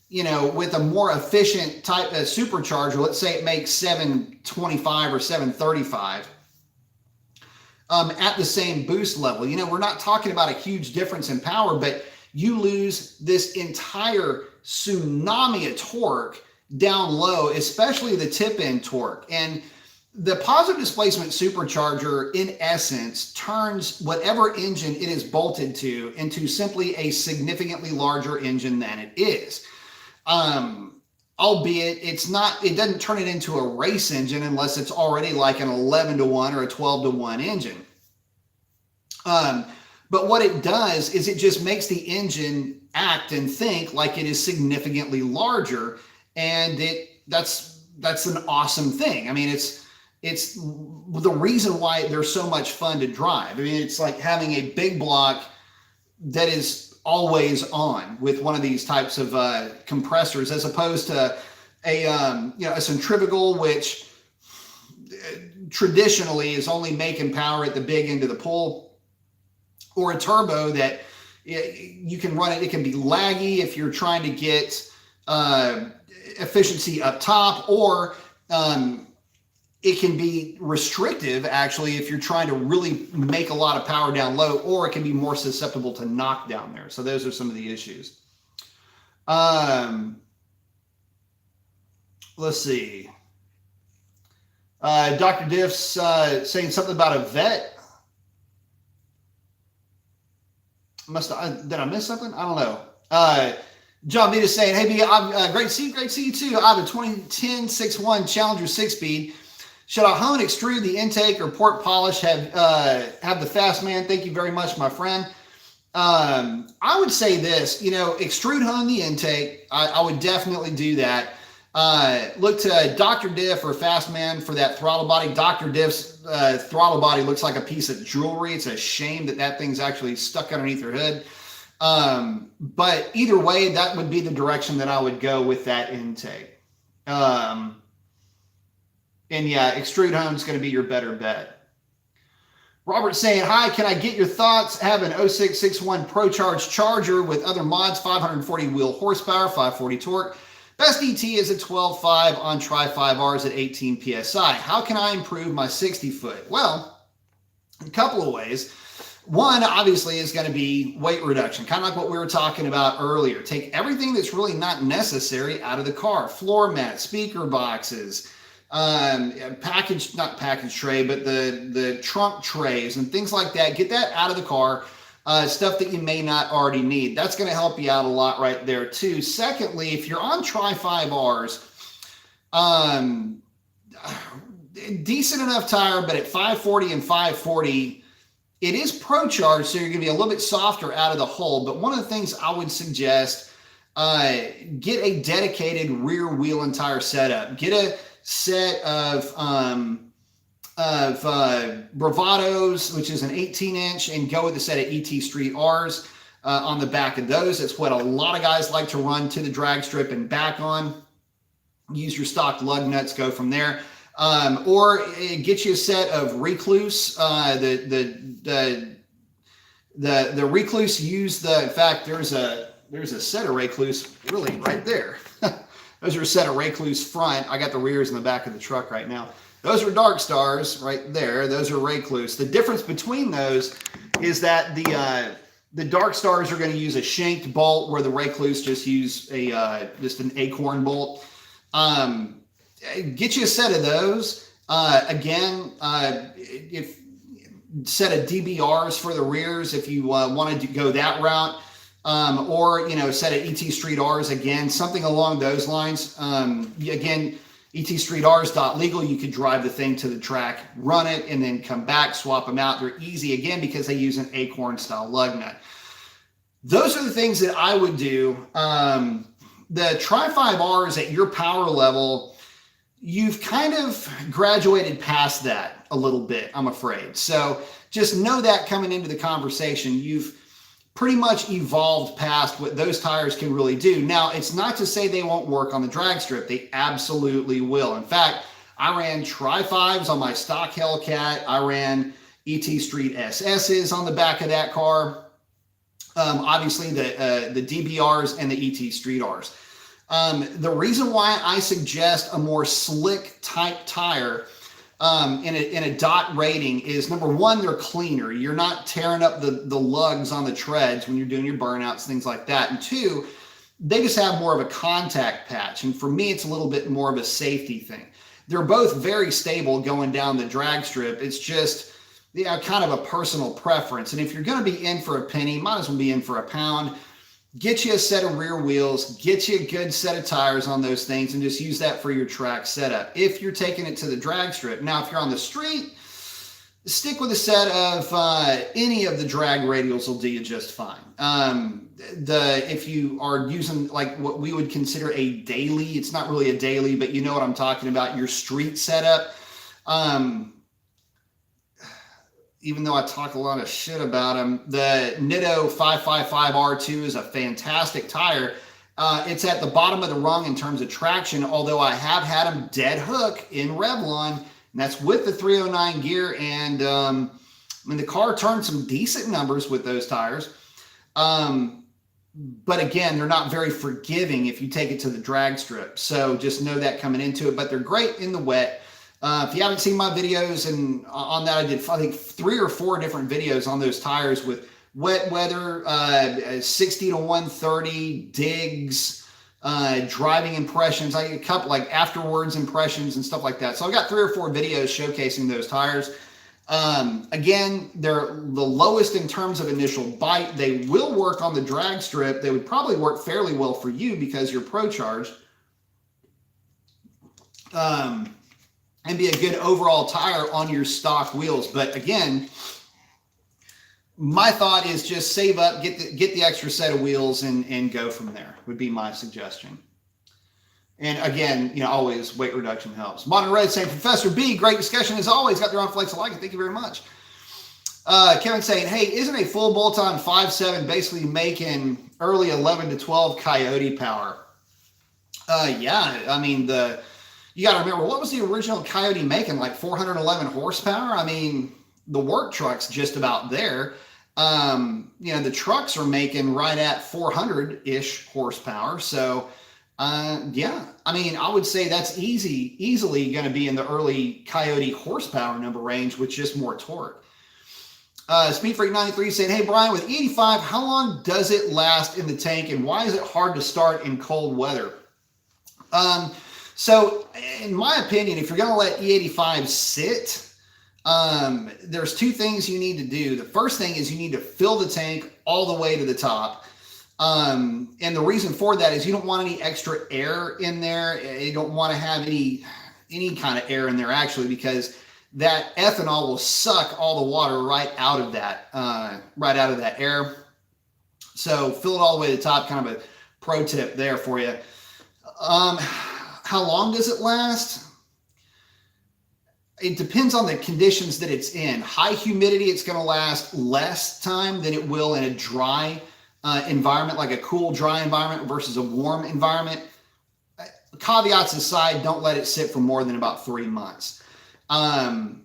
you know, with a more efficient type of supercharger, let's say it makes 725 or 735 at the same boost level. You know, we're not talking about a huge difference in power, but you lose this entire tsunami of torque down low, especially the tip end torque. And the positive displacement supercharger, in essence, turns whatever engine it is bolted to into simply a significantly larger engine than it is. Albeit it doesn't turn it into a race engine unless it's already like an 11-to-1 or a 12-to-1 engine. But what it does is it just makes the engine act and think like it is significantly larger, and that's an awesome thing. I mean, it's the reason why they're so much fun to drive. I mean, it's like having a big block that is always on with one of these types of compressors, as opposed to a centrifugal, which traditionally is only making power at the big end of the pull, or a turbo that you can run it. It can be laggy if you're trying to get efficiency up top, or it can be restrictive, actually, if you're trying to really make a lot of power down low, or it can be more susceptible to knock down there. So those are some of the issues. Let's see. Dr. Diff's saying something about a vet. Did I miss something? I don't know. John Vita saying, hey, B, I'm great to see you too. I have a 2010 6.1 Challenger 6-speed. Should I hone, extrude the intake, or port polish? Have the fast man? Thank you very much, my friend. I would say this, extrude hone the intake. I would definitely do that. Look to Dr. Diff or Fast Man for that throttle body. Dr. Diff's throttle body looks like a piece of jewelry. It's a shame that thing's actually stuck underneath her hood. But either way, that would be the direction that I would go with that intake. And yeah, extrude hone is going to be your better bet. Robert saying, hi, can I get your thoughts? Have an 0661 ProCharge Charger with other mods, 540 wheel horsepower, 540 torque. Best ET is a 12.5 on Tri-5Rs at 18 PSI. How can I improve my 60 foot? Well, a couple of ways. One, obviously, is going to be weight reduction, kind of like what we were talking about earlier. Take everything that's really not necessary out of the car. Floor mats, speaker boxes, not package tray, but the trunk trays and things like that. Get that out of the car. Stuff that you may not already need. That's going to help you out a lot right there too. Secondly, if you're on Tri-5Rs, decent enough tire, but at 540 and 540, it is ProCharge, so you're going to be a little bit softer out of the hole. But one of the things I would suggest, get a dedicated rear wheel and tire setup. Get a set of Bravados, which is an 18-inch, and go with a set of ET Street Rs on the back of those. It's what a lot of guys like to run to the drag strip and back on. Use your stock lug nuts, go from there. Or get you a set of Recluse. The Recluse in fact, there's a set of Recluse really right there. Those are a set of Recluse front. I got the rears in the back of the truck right now. Those are Dark Stars right there. Those are Recluse. The difference between those is that the Dark Stars are going to use a shanked bolt, where the Recluse just use just an acorn bolt. Get you a set of those. If set of DBRs for the rears if you wanted to go that route, or set of ET Street Rs, again, something along those lines. Again, ETStreetRs.legal, you could drive the thing to the track, run it, and then come back, swap them out. They're easy, again, because they use an acorn style lug nut. Those are the things that I would do. The Tri-5Rs at your power level, you've kind of graduated past that a little bit, I'm afraid. So just know that coming into the conversation, you've pretty much evolved past what those tires can really do. Now, it's not to say they won't work on the drag strip. They absolutely will. In fact, I ran Tri-5s on my stock Hellcat. I ran ET Street SS's on the back of that car. Obviously, the DBRs and the ET Street Rs. The reason why I suggest a more slick type tire in a dot rating is, number one, they're cleaner. You're not tearing up the lugs on the treads when you're doing your burnouts, things like that. And two, they just have more of a contact patch. And for me, it's a little bit more of a safety thing. They're both very stable going down the drag strip. It's just kind of a personal preference. And if you're going to be in for a penny, might as well be in for a pound. Get you a set of rear wheels, get you a good set of tires on those things, and just use that for your track setup. If you're taking it to the drag strip. Now, if you're on the street, stick with a set of any of the drag radials will do you just fine. If you are using like what we would consider a daily, it's not really a daily, but you know what I'm talking about, your street setup. Even though I talk a lot of shit about them, the Nitto 555R2 is a fantastic tire. It's at the bottom of the rung in terms of traction, although I have had them dead hook in Revlon, and that's with the 309 gear. And the car turned some decent numbers with those tires. But again, they're not very forgiving if you take it to the drag strip. So just know that coming into it, but they're great in the wet. If you haven't seen my videos, and on that I did, I think 3 or 4 different videos on those tires with wet weather, 60 to 130, digs, driving impressions. I get a couple like afterwards impressions and stuff like that. So I've got 3 or 4 videos showcasing those tires. Again, they're the lowest in terms of initial bite. They will work on the drag strip. They would probably work fairly well for you because you're pro charged. And be a good overall tire on your stock wheels. But again, my thought is just save up, get the extra set of wheels and go from there would be my suggestion. And again, always weight reduction helps. Modern Red saying, Professor B, great discussion as always. Got the on flex. I like it. Thank you very much. Kevin saying, hey, isn't a full bolt-on 5.7 basically making early 11 to 12 Coyote power? Yeah, I mean, you got to remember, what was the original Coyote making? Like 411 horsepower? I mean, the work truck's just about there. The trucks are making right at 400-ish horsepower. So, yeah, I mean, I would say that's easily going to be in the early Coyote horsepower number range with just more torque. Speed Freak 93 saying, hey, Brian, with E85, how long does it last in the tank and why is it hard to start in cold weather? So in my opinion, if you're going to let E85 sit, there's two things you need to do. The first thing is you need to fill the tank all the way to the top. And the reason for that is you don't want any extra air in there. You don't want to have any kind of air in there actually, because that ethanol will suck all the water right out of that air. So fill it all the way to the top, kind of a pro tip there for you. How long does it last? It depends on the conditions that it's in. High humidity, it's going to last less time than it will in a dry environment, like a cool, dry environment versus a warm environment. Caveats aside, don't let it sit for more than about 3 months. And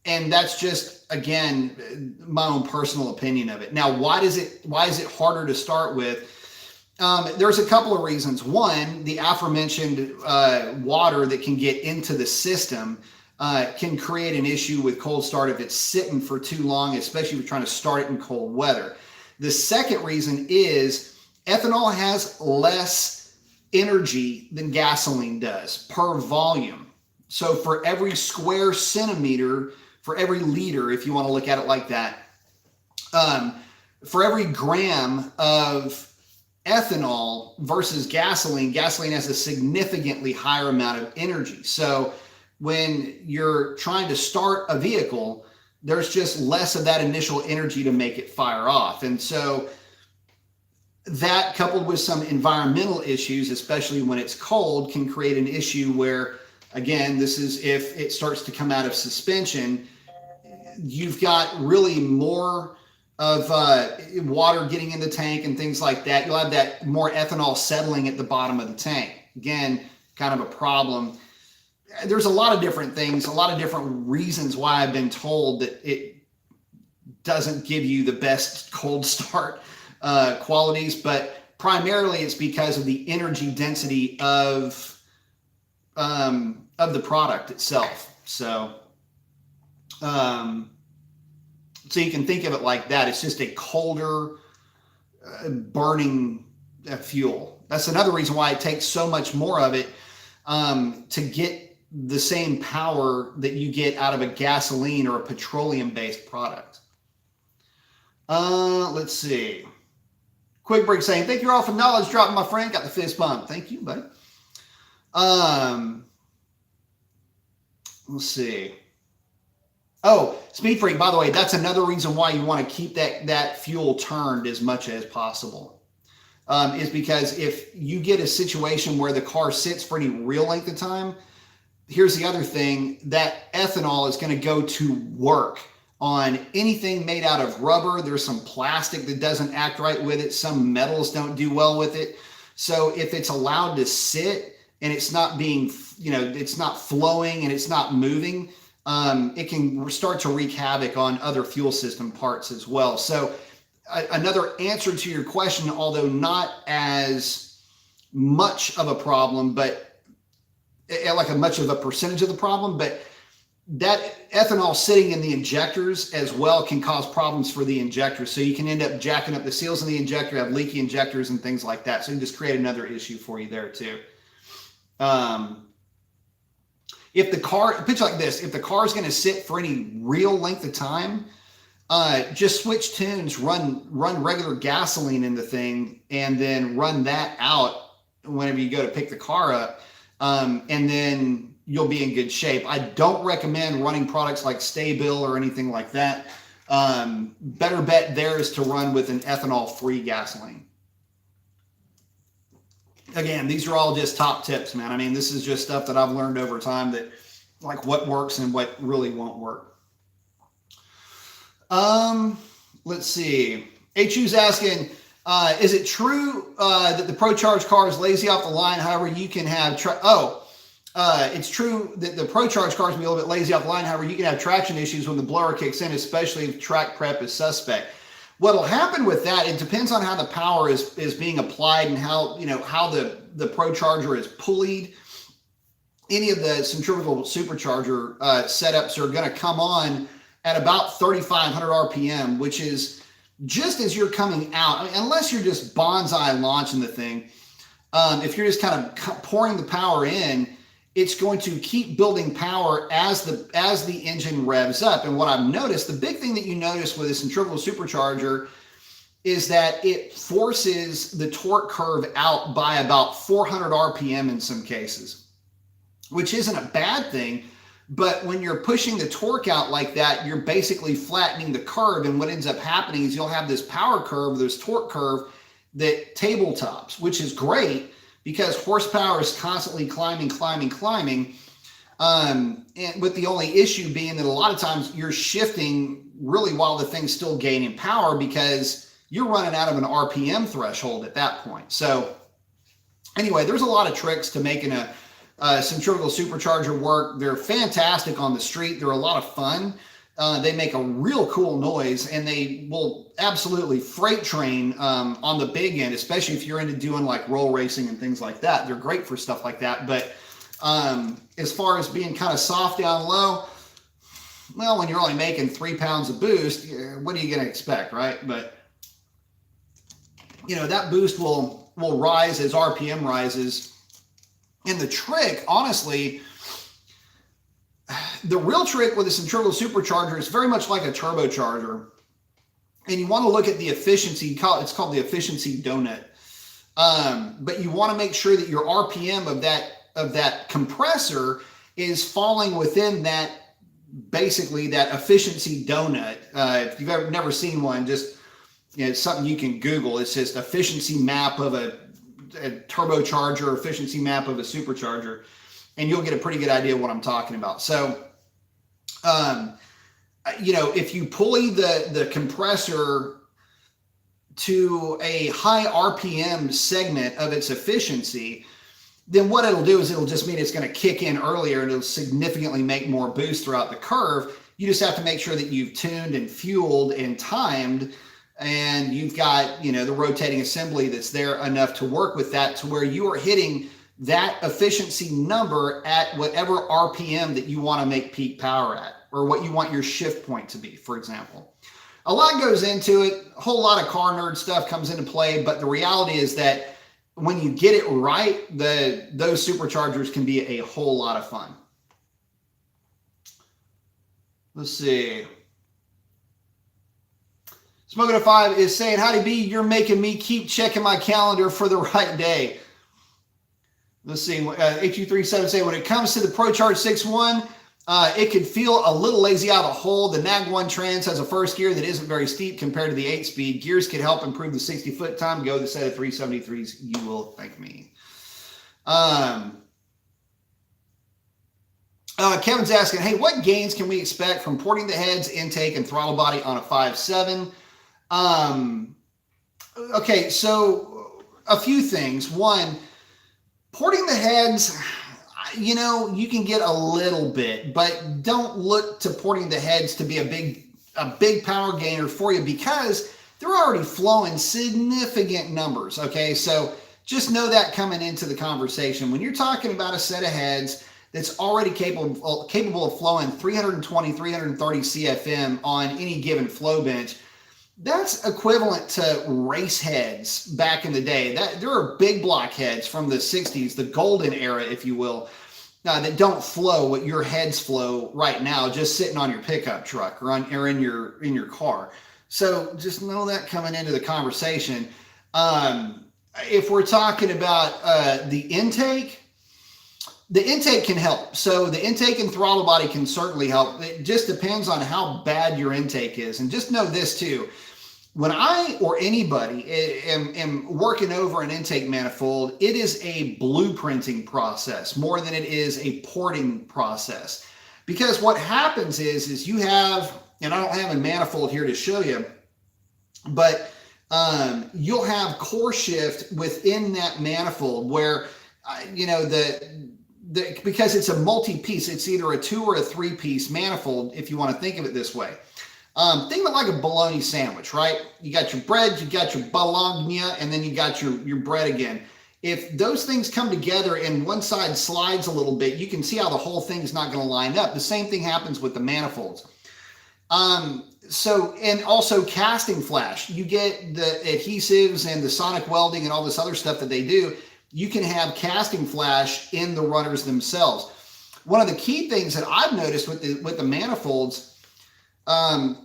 that's just, again, my own personal opinion of it. Now, why is it harder to start with? There's a couple of reasons. One, the aforementioned water that can get into the system can create an issue with cold start if it's sitting for too long, especially if you're trying to start it in cold weather. The second reason is ethanol has less energy than gasoline does per volume. So for every square centimeter, for every liter, if you want to look at it like that, for every gram of ethanol versus gasoline has a significantly higher amount of energy. So when you're trying to start a vehicle, there's just less of that initial energy to make it fire off. And so that, coupled with some environmental issues, especially when it's cold, can create an issue where, again, this is if it starts to come out of suspension, you've got really more of water getting in the tank and things like that. You'll have that more ethanol settling at the bottom of the tank. Again, kind of a problem. There's a lot of different things, a lot of different reasons why I've been told that it doesn't give you the best cold start qualities, but primarily it's because of the energy density of the product itself. So you can think of it like that. It's just a colder burning fuel. That's another reason why it takes so much more of it to get the same power that you get out of a gasoline or a petroleum-based product. Let's see. Quick Break saying, thank you all for knowledge dropping, my friend. Got the fist bump. Thank you, buddy. Let's see. Oh, Speed Freak, by the way, that's another reason why you want to keep that fuel turned as much as possible. Is because if you get a situation where the car sits for any real length of time, here's the other thing, that ethanol is going to go to work on anything made out of rubber. There's some plastic that doesn't act right with it. Some metals don't do well with it. So if it's allowed to sit and it's not being, it's not flowing and it's not moving, it can start to wreak havoc on other fuel system parts as well. So another answer to your question, although not as much of a problem, but like a much of a percentage of the problem, but that ethanol sitting in the injectors as well can cause problems for the injectors. So you can end up jacking up the seals in the injector, have leaky injectors and things like that. So you can just create another issue for you there too. if the car, picture like this, if the car is going to sit for any real length of time, just switch tunes, run regular gasoline in the thing, and then run that out whenever you go to pick the car up, and then you'll be in good shape. I don't recommend running products like Stay-Bil or anything like that. Better bet there is to run with an ethanol-free gasoline. Again, these are all just top tips, man. I mean, this is just stuff that I've learned over time, that like what works and what really won't work. Let's see. HU's asking, is it true that the Pro Charge car is lazy off the line? However, you can have it's true that the Pro Charge cars can be a little bit lazy off the line. However, you can have traction issues when the blower kicks in, especially if track prep is suspect. What'll happen with that, it depends on how the power is being applied and how the Pro Charger is pulleyed. Any of the centrifugal supercharger setups are going to come on at about 3,500 RPM, which is just as you're coming out. I mean, unless you're just bonsai launching the thing, if you're just kind of pouring the power in, it's going to keep building power as the engine revs up. And what I've noticed, the big thing that you notice with a centrifugal supercharger is that it forces the torque curve out by about 400 RPM in some cases, which isn't a bad thing. But when you're pushing the torque out like that, you're basically flattening the curve. And what ends up happening is you'll have this power curve, this torque curve that tabletops, which is great because horsepower is constantly climbing. And with the only issue being that a lot of times you're shifting really while the thing's still gaining power because you're running out of an RPM threshold at that point. So anyway, there's a lot of tricks to making a centrifugal supercharger work. They're fantastic on the street. They're a lot of fun. They make a real cool noise, and they will absolutely freight train on the big end, especially if you're into doing like roll racing and things like that. They're great for stuff like that. But as far as being kind of soft down low, well, when you're only making 3 pounds of boost, what are you going to expect, right? But that boost will rise as RPM rises. And the trick, honestly, the real trick with a centrifugal supercharger is very much like a turbocharger. And you want to look at the efficiency. It's called the efficiency donut. But you want to make sure that your RPM of that compressor is falling within that, basically that efficiency donut. If you've never seen one, just it's something you can Google. It's just efficiency map of a turbocharger, efficiency map of a supercharger, and you'll get a pretty good idea of what I'm talking about. So, if you pulley the compressor to a high RPM segment of its efficiency, then what it'll do is it'll just mean it's going to kick in earlier and it'll significantly make more boost throughout the curve. You just have to make sure that you've tuned and fueled and timed, and you've got, the rotating assembly that's there enough to work with that to where you are hitting that efficiency number at whatever RPM that you want to make peak power at, or what you want your shift point to be, for example. A lot goes into it. A whole lot of car nerd stuff comes into play, but the reality is that when you get it right, those superchargers can be a whole lot of fun. Let's see. Smoking at 5 is saying, howdy B, you're making me keep checking my calendar for the right day. Let's see, HU37 saying, when it comes to the ProCharge 6.1, it could feel a little lazy out of the hole. The NAG1 Trans has a first gear that isn't very steep compared to the 8-speed. Gears could help improve the 60-foot time. Go the set of 373s. You will thank me. Kevin's asking, hey, what gains can we expect from porting the heads, intake, and throttle body on a 5.7? Okay, so a few things. One, porting the heads, you can get a little bit, but don't look to porting the heads to be a big power gainer for you because they're already flowing significant numbers. Okay, so just know that coming into the conversation. When you're talking about a set of heads that's already capable of flowing 320, 330 CFM on any given flow bench, that's equivalent to race heads back in the day. There are big block heads from the 60s, the golden era, if you will. that don't flow what your heads flow right now, just sitting on your pickup truck or in your car. So just know that coming into the conversation. If we're talking about the intake can help. So the intake and throttle body can certainly help. It just depends on how bad your intake is. And just know this too. When I or anybody am working over an intake manifold, it is a blueprinting process more than it is a porting process. Because what happens is you have, and I don't have a manifold here to show you, but you'll have core shift within that manifold where, because it's a multi-piece, it's either a 2 or a 3-piece manifold, if you want to think of it this way. Think of it like a bologna sandwich, right? You got your bread, you got your bologna, and then you got your bread again. If those things come together and one side slides a little bit, you can see how the whole thing's not going to line up. The same thing happens with the manifolds. And also casting flash. You get the adhesives and the sonic welding and all this other stuff that they do. You can have casting flash in the runners themselves. One of the key things that I've noticed with the manifolds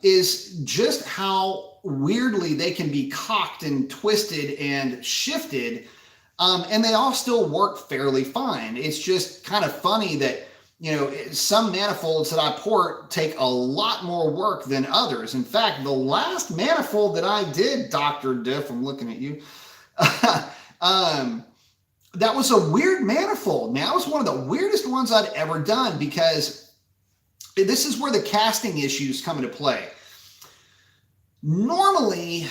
is just how weirdly they can be cocked and twisted and shifted, and they all still work fairly fine. It's just kind of funny that, some manifolds that I port take a lot more work than others. In fact, the last manifold that I did, Dr. Diff, I'm looking at you, that was a weird manifold. Now, it was one of the weirdest ones I'd ever done because this is where the casting issues come into play. Normally,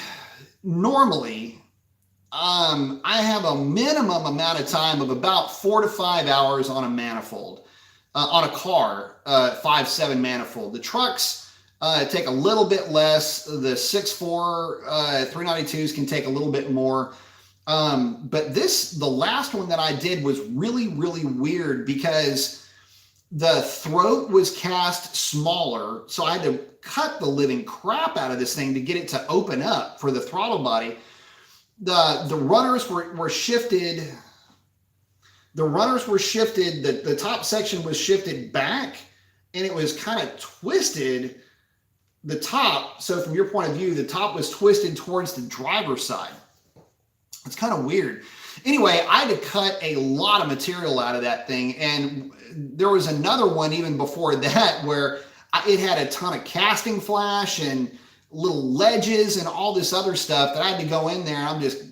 I have a minimum amount of time of about 4 to 5 hours on a manifold, on a car, 5.7 manifold. The trucks take a little bit less. The 6.4 392s can take a little bit more. But the last one that I did was really, really weird because the throat was cast smaller. So I had to cut the living crap out of this thing to get it to open up for the throttle body. The runners were shifted. The runners were shifted. The top section was shifted back and it was kind of twisted, the top. So from your point of view, the top was twisted towards the driver's side. It's kind of weird. Anyway, I had to cut a lot of material out of that thing. And there was another one even before that where it had a ton of casting flash and little ledges and all this other stuff that I had to go in there. And I'm just,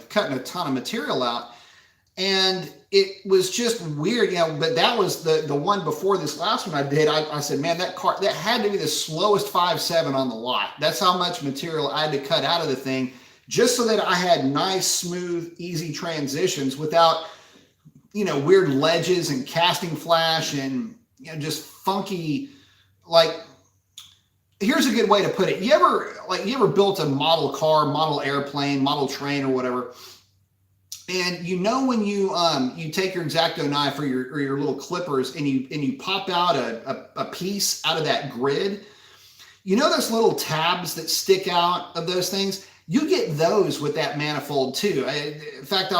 cutting a ton of material out. And it was just weird, but that was the one before this last one I did. I said, man, that car, that had to be the slowest 5.7 on the lot. That's how much material I had to cut out of the thing, just so that I had nice, smooth, easy transitions without, weird ledges and casting flash and, just funky, here's a good way to put it. You ever built a model car, model airplane, model train or whatever, and when you take your X-Acto knife or your little clippers and you pop out a piece out of that grid, those little tabs that stick out of those things? You get those with that manifold too. In fact, I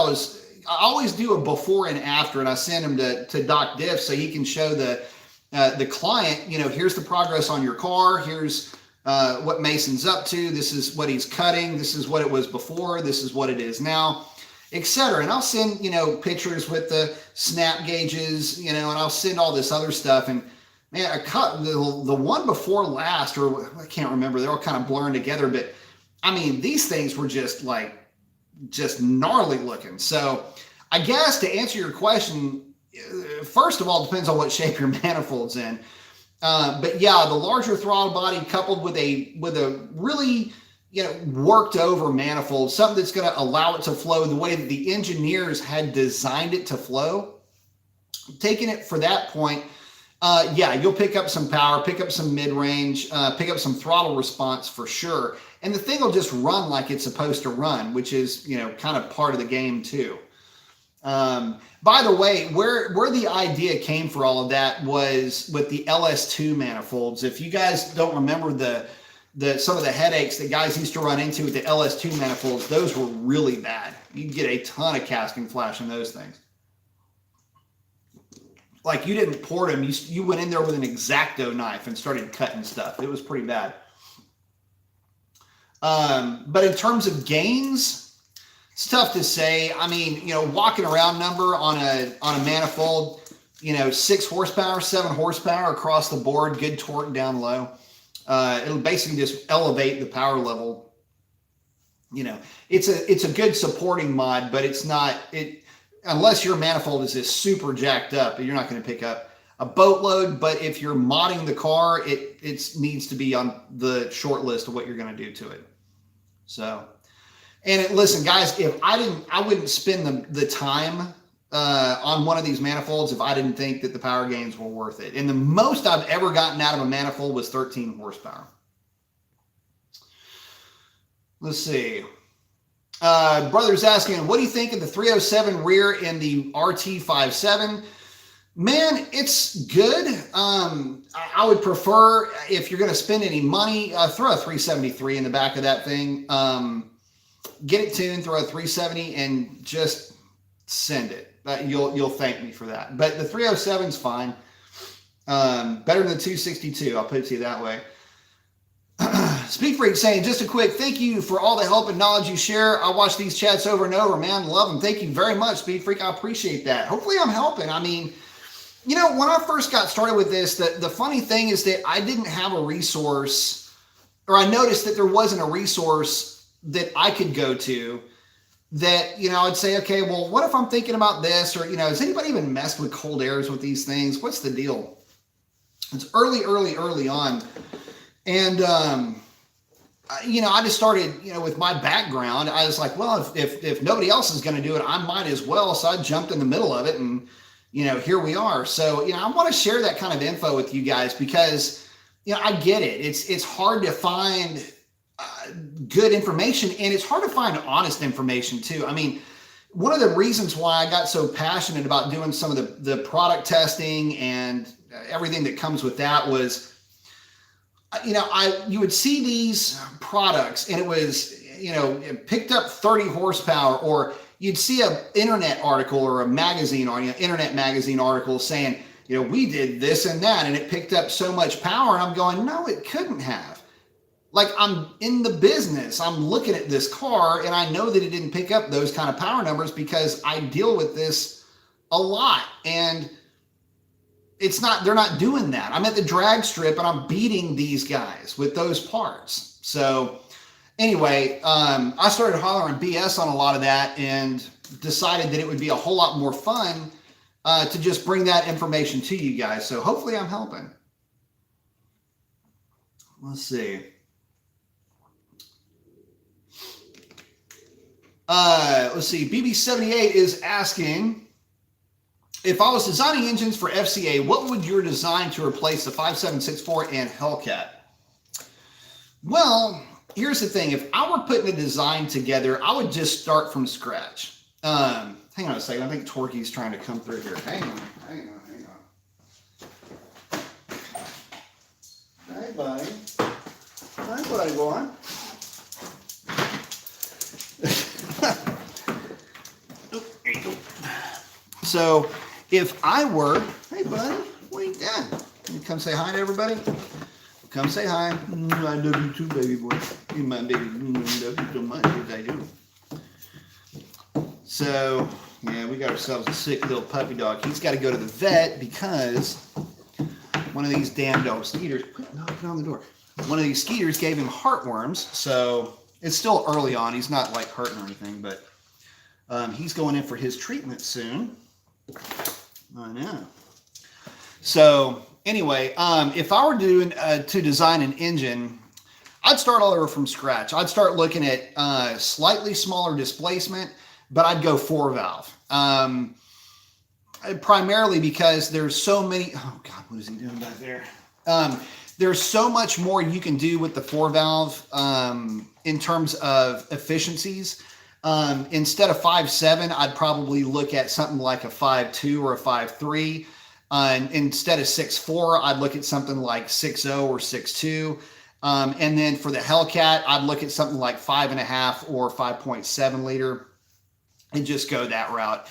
always do a before and after, and I send them to Doc Diff so he can show the client, here's the progress on your car. Here's what Mason's up to. This is what he's cutting. This is what it was before. This is what it is now, etc. And I'll send, pictures with the snap gauges, and I'll send all this other stuff. And man, I cut the one before last, or I can't remember. They're all kind of blurring together, but I mean, these things were just gnarly looking. So I guess to answer your question, first of all, it depends on what shape your manifold's in. But yeah, the larger throttle body coupled with a really, worked over manifold, something that's going to allow it to flow the way that the engineers had designed it to flow, taking it for that point, you'll pick up some power, pick up some mid-range, pick up some throttle response for sure. And the thing will just run like it's supposed to run, which is, kind of part of the game too. By the way, where the idea came for all of that was with the LS2 manifolds. If you guys don't remember some of the headaches that guys used to run into with the LS2 manifolds, those were really bad. You'd get a ton of casting flash in those things. like you didn't port them. You went in there with an X-Acto knife and started cutting stuff. It was pretty bad. But in terms of gains, it's tough to say. I mean, you know, walking around number on a manifold, you know, 6 horsepower, 7 horsepower across the board, good torque down low. It'll basically just elevate the power level. You know, it's a good supporting mod, but it's not unless your manifold is just super jacked up, you're not going to pick up a boatload. But if you're modding the car, it needs to be on the short list of what you're going to do to it. So, and listen, guys, if I wouldn't spend the time on one of these manifolds if I didn't think that the power gains were worth it. And the most I've ever gotten out of a manifold was 13 horsepower. Let's see. Brother's asking, what do you think of the 307 rear in the RT57? Man, it's good. I would prefer, if you're going to spend any money, throw a 373 in the back of that thing. Get it tuned, throw a 370, and just send it. You'll thank me for that. But the 307 is fine. Better than the 262. I'll put it to you that way. Speak Freak saying, just a quick thank you for all the help and knowledge you share. I watch these chats over and over, man. Love them. Thank you very much, Speed Freak. I appreciate that. Hopefully I'm helping. I mean, you know, when I first got started with this, the funny thing is that I didn't have a resource, or I noticed that there wasn't a resource that I could go to that, you know, I'd say, okay, well, what if I'm thinking about this? Or, you know, has anybody even messed with cold airs with these things? What's the deal? It's early on. And, you know, I just started, you know, with my background, I was like, well, if nobody else is going to do it, I might as well. So I jumped in the middle of it, and, you know, here we are. So, you know, I want to share that kind of info with you guys because, you know, I get it. It's hard to find good information, and it's hard to find honest information too. I mean, one of the reasons why I got so passionate about doing some of the product testing and everything that comes with that was, you know, you would see these products and it was, you know, it picked up 30 horsepower, or you'd see an internet article or a magazine, or, you know, internet magazine article saying, you know, we did this and that, and it picked up so much power. And I'm going, no, it couldn't have. Like, I'm in the business. I'm looking at this car, and I know that it didn't pick up those kind of power numbers because I deal with this a lot. And they're not doing that. I'm at the drag strip and I'm beating these guys with those parts. So anyway, I started hollering BS on a lot of that and decided that it would be a whole lot more fun to just bring that information to you guys. So hopefully I'm helping. Let's see. Let's see. BB78 is asking, if I was designing engines for FCA, what would your design to replace the 5764 and Hellcat? Well, here's the thing. If I were putting a design together, I would just start from scratch. Hang on a second. I think Torquey's trying to come through here. Hang on. Hey, buddy. Hi, buddy boy. There you go. So, if I were, hey buddy, what are you doing? Can you come say hi to everybody? Come say hi. I love you too, baby boy. You my baby. I love you so much. Yes, I do. So, yeah, we got ourselves a sick little puppy dog. He's got to go to the vet because one of these damn dog skeeters, quit knocking on the door. One of these skeeters gave him heartworms. So, it's still early on. He's not like hurting or anything, but he's going in for his treatment soon. I know. So anyway, if I were to design an engine, I'd start all over from scratch. I'd start looking at slightly smaller displacement, but I'd go 4-valve. Primarily because there's so many. Oh God, what is he doing back there? There's so much more you can do with the 4-valve in terms of efficiencies. Instead of 5.7, I'd probably look at something like a 5.2 or a 5.3. Instead of 6.4, I'd look at something like 6.0 or 6.2. And then for the Hellcat, I'd look at something like 5.5 or 5.7 liter and just go that route.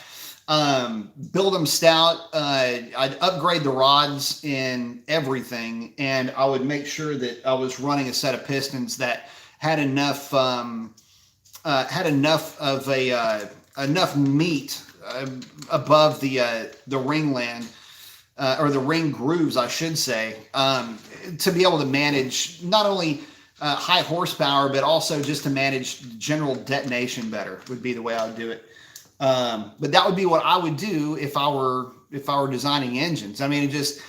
build them stout. I'd upgrade the rods in everything, and I would make sure that I was running a set of pistons that had enough of a enough meat above the ringland, or the ring grooves, I should say, to be able to manage not only high horsepower, but also just to manage general detonation better would be the way I would do it. But that would be what I would do if I were designing engines. I mean, it just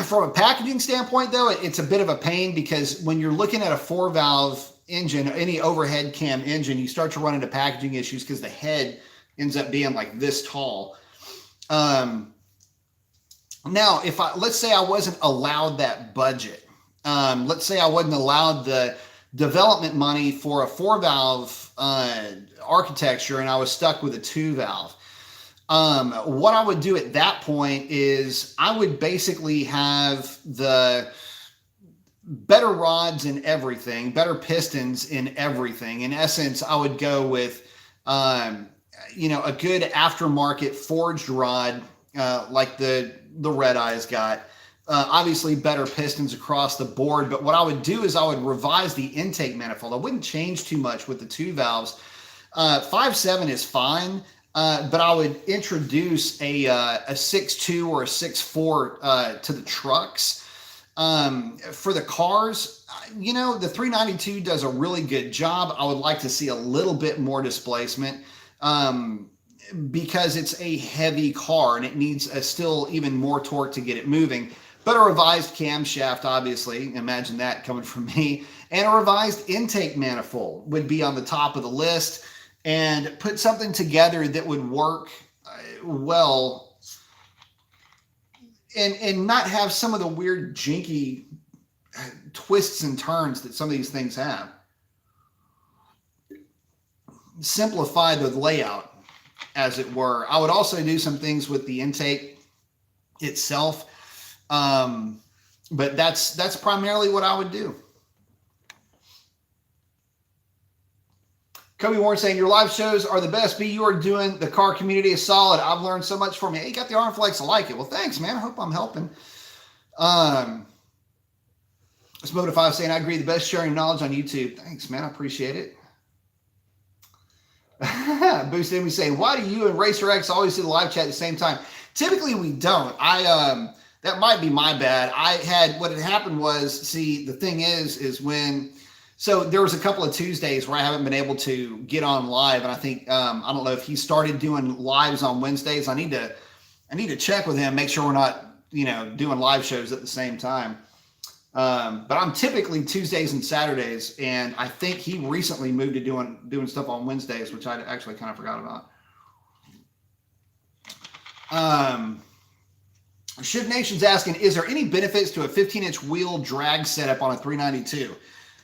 from a packaging standpoint, though, it's a bit of a pain, because when you're looking at a 4-valve engine, any overhead cam engine, you start to run into packaging issues because the head ends up being like this tall. Now, let's say I wasn't allowed that budget. Let's say I wasn't allowed the development money for a 4-valve architecture, and I was stuck with a 2-valve. What I would do at that point is I would basically have the better rods in everything, better pistons in everything. In essence, I would go with, a good aftermarket forged rod, like the Red Eye's got. Obviously better pistons across the board, but what I would do is I would revise the intake manifold. I wouldn't change too much with the 2 valves. 5.7 is fine, but I would introduce a 6.2 or a 6.4 to the trucks. For the cars, the 392 does a really good job. I would like to see a little bit more displacement, because it's a heavy car and it needs still even more torque to get it moving. But a revised camshaft, obviously, imagine that coming from me, and a revised intake manifold would be on the top of the list, and put something together that would work well, and not have some of the weird jinky twists and turns that some of these things have. Simplify the layout, as it were. I would also do some things with the intake itself. But that's primarily what I would do. Kobe Warren saying, your live shows are the best. B, you are doing the car community a solid. I've learned so much from you. Hey, you got the arm flex. I like it. Well, thanks, man. I hope I'm helping. Smoda5 saying, I agree. The best sharing knowledge on YouTube. Thanks, man. I appreciate it. Boost Amy saying, why do you and Racer X always do the live chat at the same time? Typically we don't. That might be my bad. What had happened was, see, the thing is so there was a couple of Tuesdays where I haven't been able to get on live. And I think, I don't know if he started doing lives on Wednesdays. I need to check with him, make sure we're not, doing live shows at the same time. But I'm typically Tuesdays and Saturdays. And I think he recently moved to doing stuff on Wednesdays, which I actually kind of forgot about. Shiv Nation's asking, is there any benefits to a 15-inch wheel drag setup on a 392?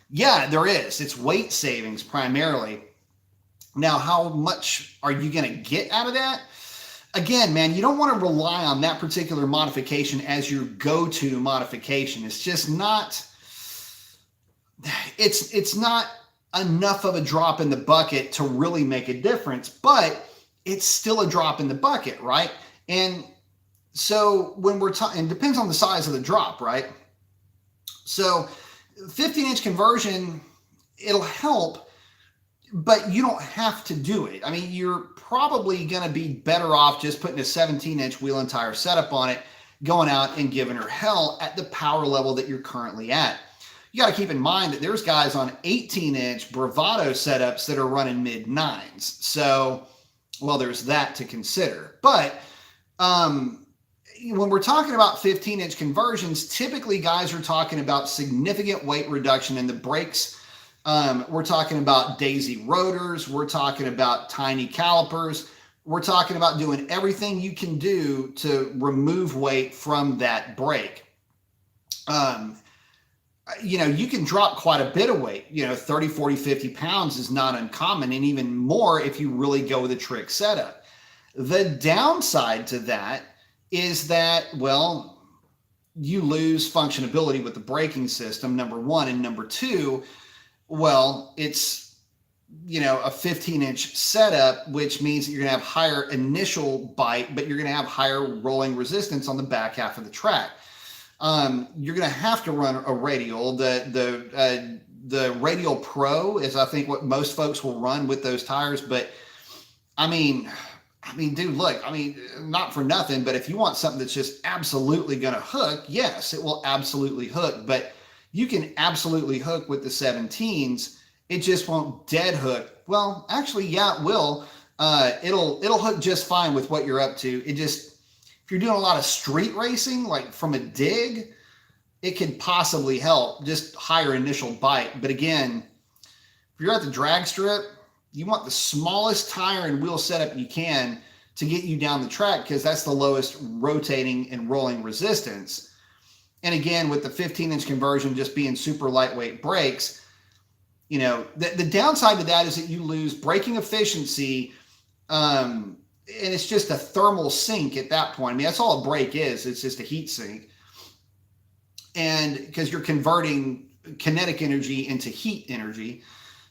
Yeah, there is. It's weight savings primarily. Now, how much are you going to get out of that? Again, man, you don't want to rely on that particular modification as your go-to modification. It's just not, it's not enough of a drop in the bucket to really make a difference, but it's still a drop in the bucket, right? And so when we're talking, it depends on the size of the drop, right? So 15-inch conversion, it'll help, but you don't have to do it. I mean, you're probably going to be better off just putting a 17-inch wheel and tire setup on it, going out and giving her hell at the power level that you're currently at. You got to keep in mind that there's guys on 18-inch Bravado setups that are running mid-nines. So, well, there's that to consider. But when we're talking about 15-inch conversions, typically guys are talking about significant weight reduction in the brakes. We're talking about daisy rotors. We're talking about tiny calipers. We're talking about doing everything you can do to remove weight from that brake. You can drop quite a bit of weight. 30, 40, 50 pounds is not uncommon, and even more if you really go with a trick setup. The downside to that is that, well, you lose functionability with the braking system, number one. And number two, well, it's a 15-inch setup, which means that you're going to have higher initial bite, but you're going to have higher rolling resistance on the back half of the track. You're going to have to run a radial. The Radial Pro is, I think, what most folks will run with those tires. But I mean, dude, look, not for nothing, but if you want something that's just absolutely going to hook, yes, it will absolutely hook. But you can absolutely hook with the 17s. It just won't dead hook. Well, actually, yeah, it will. It'll hook just fine with what you're up to. If you're doing a lot of street racing, like from a dig, it could possibly help, just higher initial bite. But again, if you're at the drag strip, you want the smallest tire and wheel setup you can to get you down the track, because that's the lowest rotating and rolling resistance. And again, with the 15-inch conversion just being super lightweight brakes, the downside to that is that you lose braking efficiency, and it's just a thermal sink at that point. That's all a brake is. It's just a heat sink. And because you're converting kinetic energy into heat energy.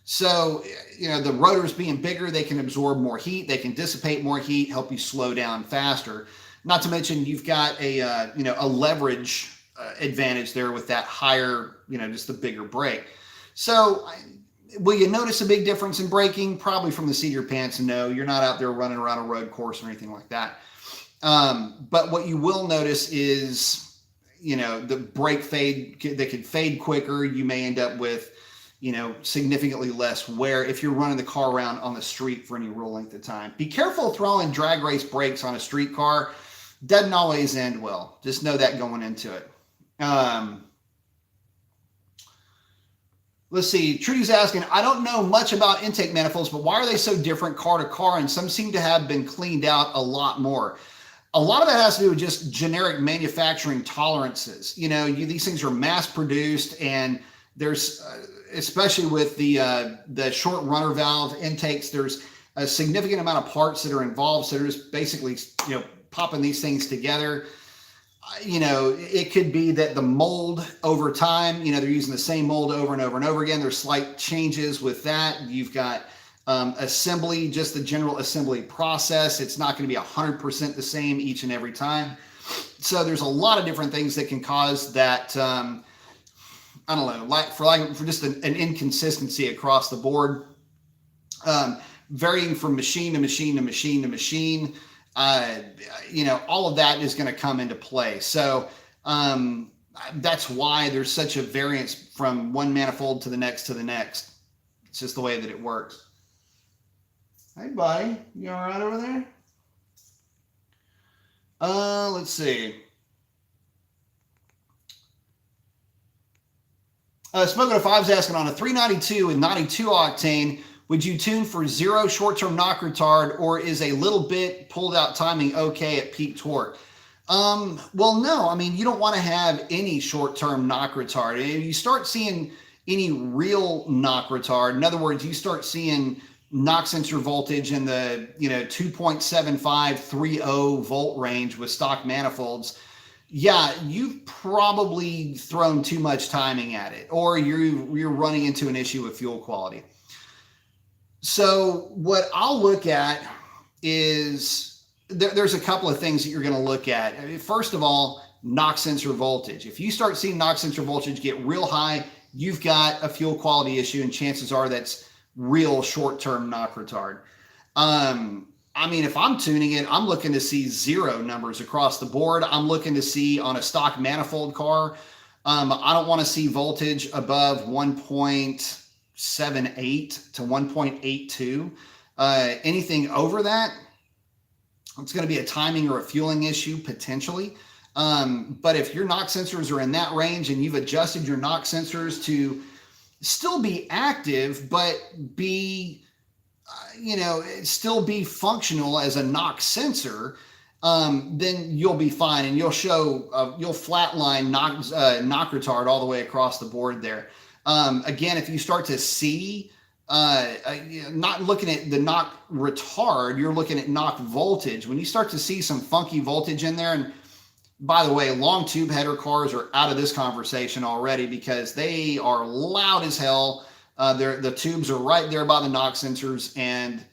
So, the rotors being bigger, they can absorb more heat, they can dissipate more heat, help you slow down faster. Not to mention you've got a leverage advantage there with that higher, just the bigger brake. So will you notice a big difference in braking? Probably from the seat of your pants. No, you're not out there running around a road course or anything like that. But what you will notice is, the brake fade, they could fade quicker. You may end up with, significantly less wear if you're running the car around on the street for any real length of time. Be careful throwing drag race brakes on a street car. Doesn't always end well. Just know that going into it. Let's see. Trudy's asking, I don't know much about intake manifolds, but why are they so different car to car? And some seem to have been cleaned out a lot more. A lot of that has to do with just generic manufacturing tolerances. These things are mass produced, and there's, especially with the short runner valve intakes, there's a significant amount of parts that are involved. So there's basically, popping these things together. It could be that the mold over time, they're using the same mold over and over and over again. There's slight changes with that. You've got assembly, just the general assembly process. It's not going to be 100% the same each and every time. So there's a lot of different things that can cause that, I don't know, for just an inconsistency across the board, varying from machine to machine to machine to machine. All of that is going to come into play. So that's why there's such a variance from one manifold to the next to the next. It's just the way that it works. Hey, buddy, you all right over there? Let's see. Smoking a Five's asking, on a 392 with 92 octane, would you tune for 0 short-term knock retard, or is a little bit pulled out timing okay at peak torque? Well, no. You don't want to have any short-term knock retard. If you start seeing any real knock retard, in other words, you start seeing knock sensor voltage in the 2.75, 30 volt range with stock manifolds, yeah, you've probably thrown too much timing at it, or you're running into an issue with fuel quality. So what I'll look at is there's a couple of things that you're going to look at. First of all, knock sensor voltage. If you start seeing knock sensor voltage get real high, you've got a fuel quality issue, and chances are that's real short-term knock retard. If I'm tuning it, I'm looking to see 0 numbers across the board. I'm looking to see on a stock manifold car, I don't want to see voltage above 1.78 to 1.82. Anything over that, it's going to be a timing or a fueling issue potentially. But if your knock sensors are in that range and you've adjusted your knock sensors to still be active, but be, still be functional as a knock sensor, then you'll be fine, and you'll show, you'll flatline knock retard all the way across the board there. Again, if you start to see, not looking at the knock retard, you're looking at knock voltage. When you start to see some funky voltage in there, and by the way, long tube header cars are out of this conversation already because they are loud as hell. The tubes are right there by the knock sensors, and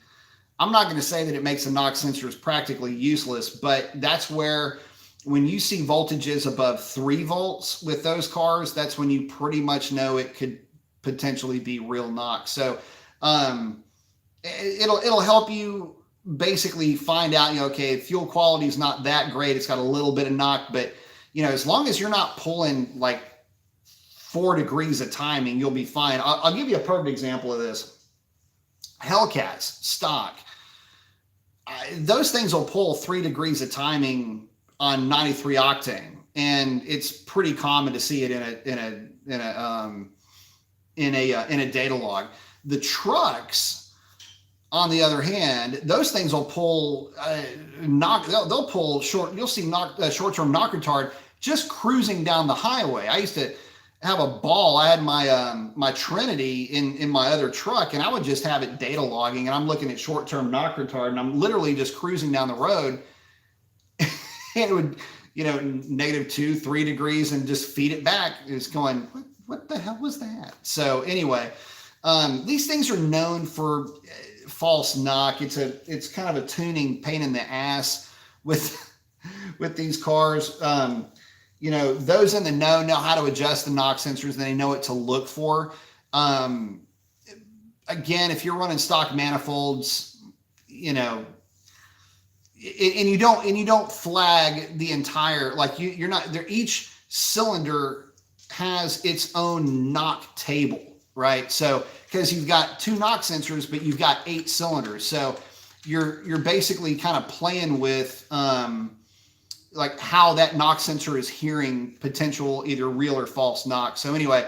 I'm not going to say that it makes the knock sensors practically useless, but that's where when you see voltages above 3 volts with those cars, that's when you pretty much know it could potentially be real knock. So it'll help you basically find out, okay, fuel quality is not that great. It's got a little bit of knock, but as long as you're not pulling like 4 degrees of timing, you'll be fine. I'll give you a perfect example of this. Hellcats, stock. Those things will pull 3 degrees of timing on 93 octane, and it's pretty common to see it in a data log. The trucks, on the other hand, those things will pull they'll pull short. You'll see short-term knock retard just cruising down the highway. I used to have a ball. I had my Trinity in my other truck, and I would just have it data logging, and I'm looking at short-term knock retard, and I'm literally just cruising down the road, and it would, -2, 3 degrees, and just feed it back. It's going, what the hell was that? So anyway, these things are known for false knock. It's kind of a tuning pain in the ass with these cars. Those in the know how to adjust the knock sensors, and they know what to look for. Again, if you're running stock manifolds, and you don't flag the entire, like you're not there. Each cylinder has its own knock table, right? So because you've got 2 knock sensors, but you've got 8 cylinders, so you're basically kind of playing with like how that knock sensor is hearing potential either real or false knock. So anyway,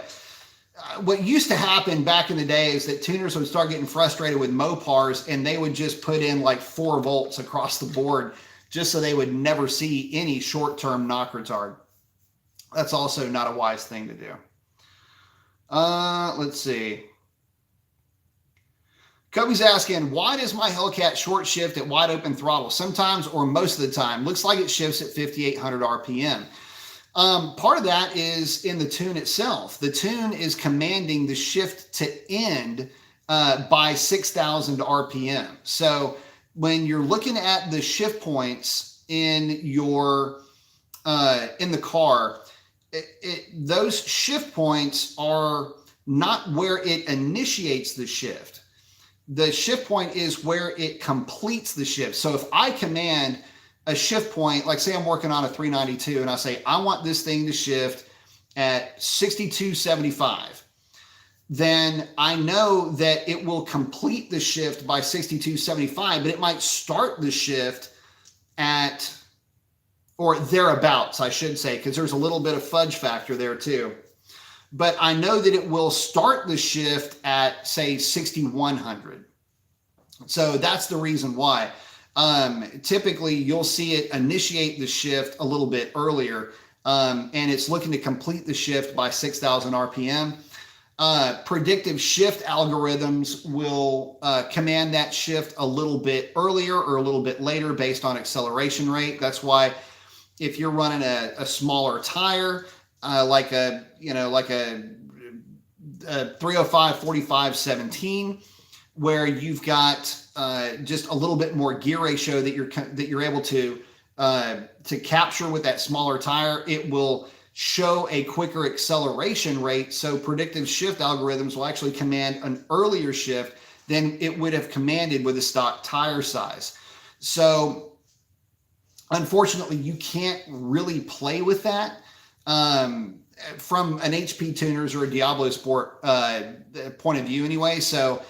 what used to happen back in the day is that tuners would start getting frustrated with Mopars, and they would just put in like 4 volts across the board just so they would never see any short-term knock retard. That's also not a wise thing to do. Let's see. Kobe's asking, why does my Hellcat short shift at wide open throttle? Sometimes or most of the time. Looks like it shifts at 5,800 RPM. Part of that is in the tune itself. The tune is commanding the shift to end by 6,000 RPM. So when you're looking at the shift points in the car, those shift points are not where it initiates the shift. The shift point is where it completes the shift. So if I command a shift point, like say I'm working on a 392 and I say, I want this thing to shift at 6275, then I know that it will complete the shift by 6275, but it might start the shift at, or thereabouts, I should say, because there's a little bit of fudge factor there too. But I know that it will start the shift at, say, 6,100. So that's the reason why. Typically, you'll see it initiate the shift a little bit earlier, and it's looking to complete the shift by 6,000 RPM. Predictive shift algorithms will command that shift a little bit earlier or a little bit later based on acceleration rate. That's why if you're running a smaller tire, like a 305 45 17, where you've got just a little bit more gear ratio that you're able to capture with that smaller tire, it will show a quicker acceleration rate. So predictive shift algorithms will actually command an earlier shift than it would have commanded with a stock tire size. So unfortunately, you can't really play with that from an HP tuners or a Diablo Sport point of view anyway. So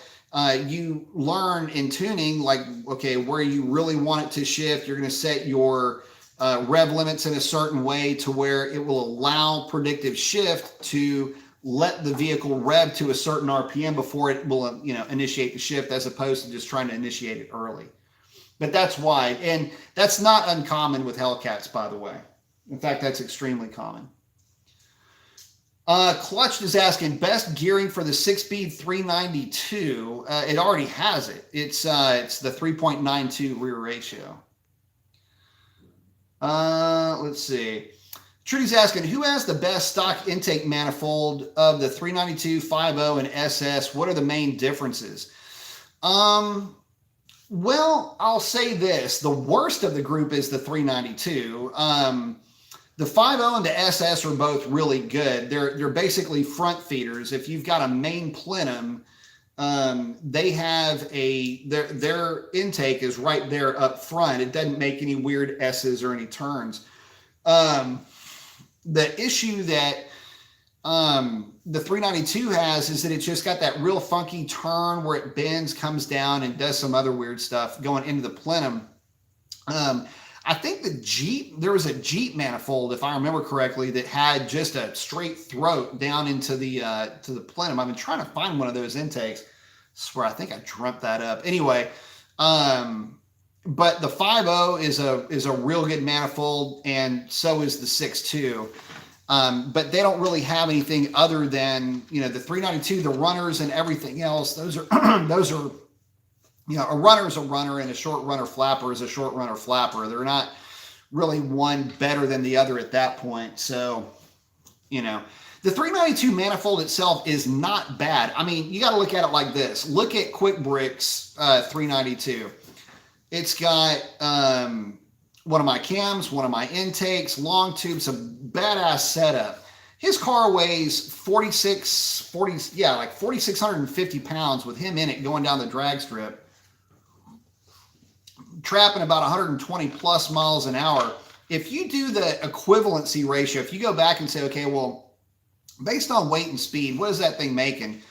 you learn in tuning, like, okay, where you really want it to shift, you're going to set your rev limits in a certain way to where it will allow predictive shift to let the vehicle rev to a certain RPM before it will, initiate the shift, as opposed to just trying to initiate it early. But that's why, and that's not uncommon with Hellcats, by the way. In fact, that's extremely common. Clutched is asking, best gearing for the 6-speed 392. It already has it. It's the 3.92 rear ratio. Let's see. Trudy's asking, who has the best stock intake manifold of the 392, 50, and SS? What are the main differences? Well, I'll say this. The worst of the group is the 392. The 50 and the SS are both really good. They're basically front feeders. If you've got a main plenum, they have their intake is right there up front. It doesn't make any weird S's or any turns. The issue that the 392 has is that it's just got that real funky turn where it bends, comes down, and does some other weird stuff going into the plenum. I think there was a Jeep manifold, if I remember correctly, that had just a straight throat down into the to the plenum. I've been trying to find one of those intakes. I swear, I think I dreamt that up. Anyway, but the 50 is a real good manifold, and so is the 62. But they don't really have anything other than, the 392, the runners and everything else. Those are a runner is a runner, and a short runner flapper is a short runner flapper. They're not really one better than the other at that point. So, the 392 manifold itself is not bad. I mean, you got to look at it like this. Look at Quick Brick's 392. It's got one of my cams, one of my intakes, long tubes, a badass setup. His car weighs 4,650 pounds with him in it going down the drag strip, trapping about 120 plus miles an hour. If you do the equivalency ratio, if you go back and say, okay, well, based on weight and speed, what is that thing making?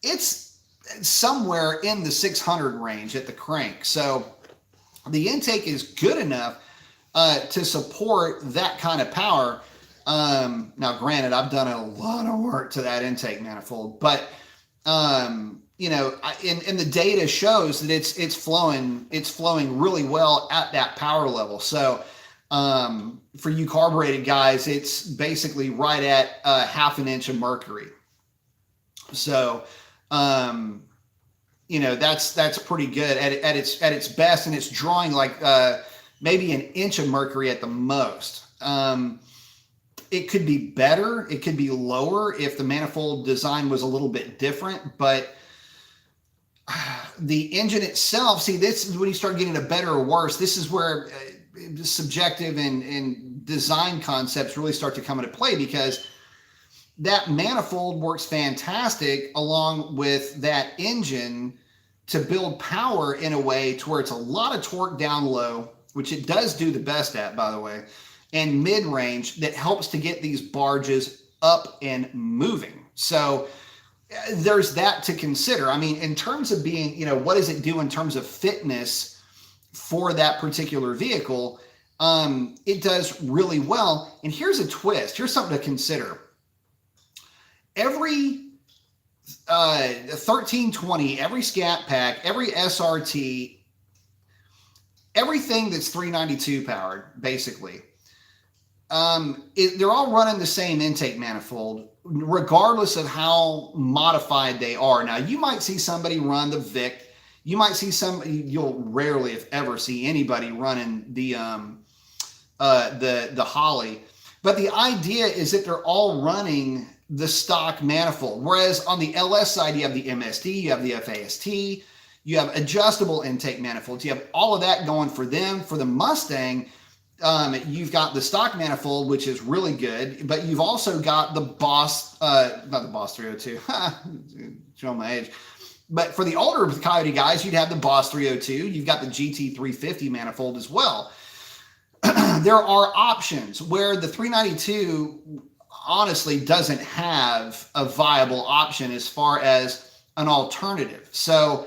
It's somewhere in the 600 range at the crank. So the intake is good enough to support that kind of power. Now, granted, I've done a lot of work to that intake manifold, but and the data shows that it's flowing really well at that power level. So for you carbureted guys, it's basically right at half an inch of mercury. So that's pretty good at its best, and it's drawing like maybe an inch of mercury at the most. It could be better, it could be lower if the manifold design was a little bit different, but the engine itself, see, this is when you start getting a better or worse. This is where subjective and design concepts really start to come into play, because that manifold works fantastic along with that engine to build power in a way to where it's a lot of torque down low, which it does do the best at, by the way, and mid-range that helps to get these barges up and moving. So there's that to consider. I mean, in terms of being, what does it do in terms of fitness for that particular vehicle? It does really well. And here's a twist. Here's something to consider. Every 1320, every Scat Pack, every SRT, everything that's 392 powered, basically, they're all running the same intake manifold, regardless of how modified they are. Now, you might see somebody run the Vic. You might see you'll rarely, if ever, see anybody running the Holly. But the idea is that they're all running the stock manifold. Whereas on the LS side, you have the MSD, you have the FAST, you have adjustable intake manifolds. You have all of that going for them. For the Mustang, you've got the stock manifold, which is really good, but you've also got the Boss, not the Boss 302, showing my age. But for the older Coyote guys, you'd have the Boss 302. You've got the GT 350 manifold as well. There are options where the 392 honestly doesn't have a viable option as far as an alternative. So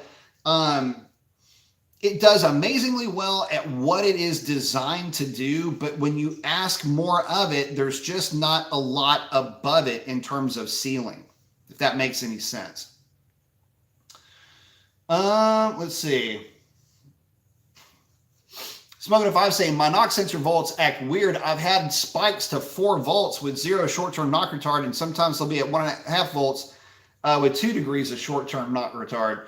it does amazingly well at what it is designed to do, but when you ask more of it, there's just not a lot above it in terms of ceiling, if that makes any sense. Let's see. Smoking a 5 saying, my knock sensor volts act weird. I've had spikes to 4 volts with 0 short-term knock retard, and sometimes they'll be at 1.5 volts with 2 degrees of short-term knock retard.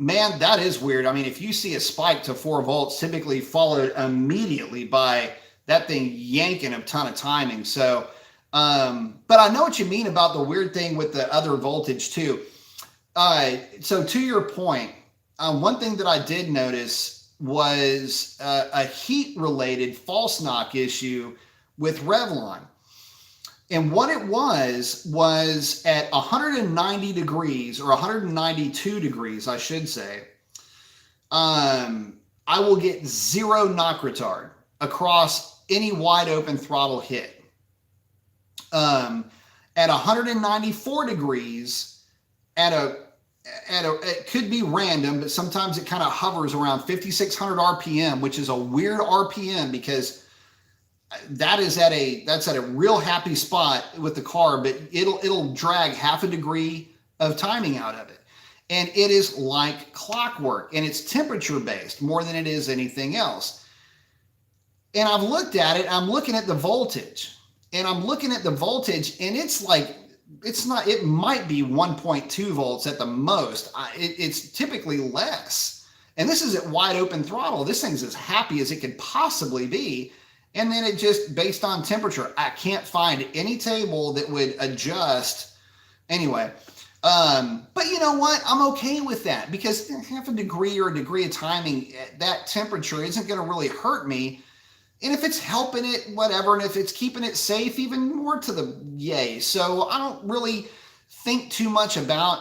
Man, that is weird. I mean, if you see a spike to 4 volts, typically followed immediately by that thing yanking a ton of timing. So, but I know what you mean about the weird thing with the other voltage too. So to your point, one thing that I did notice was a heat-related false knock issue with Revlon. And what it was at 190 degrees or 192 degrees, I should say, I will get 0 knock retard across any wide open throttle hit. At 194 degrees, it could be random, but sometimes it kind of hovers around 5,600 RPM, which is a weird RPM because that's at a real happy spot with the car, but it'll drag half a degree of timing out of it. And it is like clockwork, and it's temperature based more than it is anything else. And I've looked at it, I'm looking at the voltage, and it's like, it might be 1.2 volts at the most. It's typically less. And this is at wide open throttle. This thing's as happy as it could possibly be. And then it just, based on temperature, I can't find any table that would adjust. Anyway, but you know what? I'm okay with that because half a degree or a degree of timing at that temperature isn't going to really hurt me. And if it's helping it, whatever. And if it's keeping it safe, even more to the yay. So I don't really think too much about,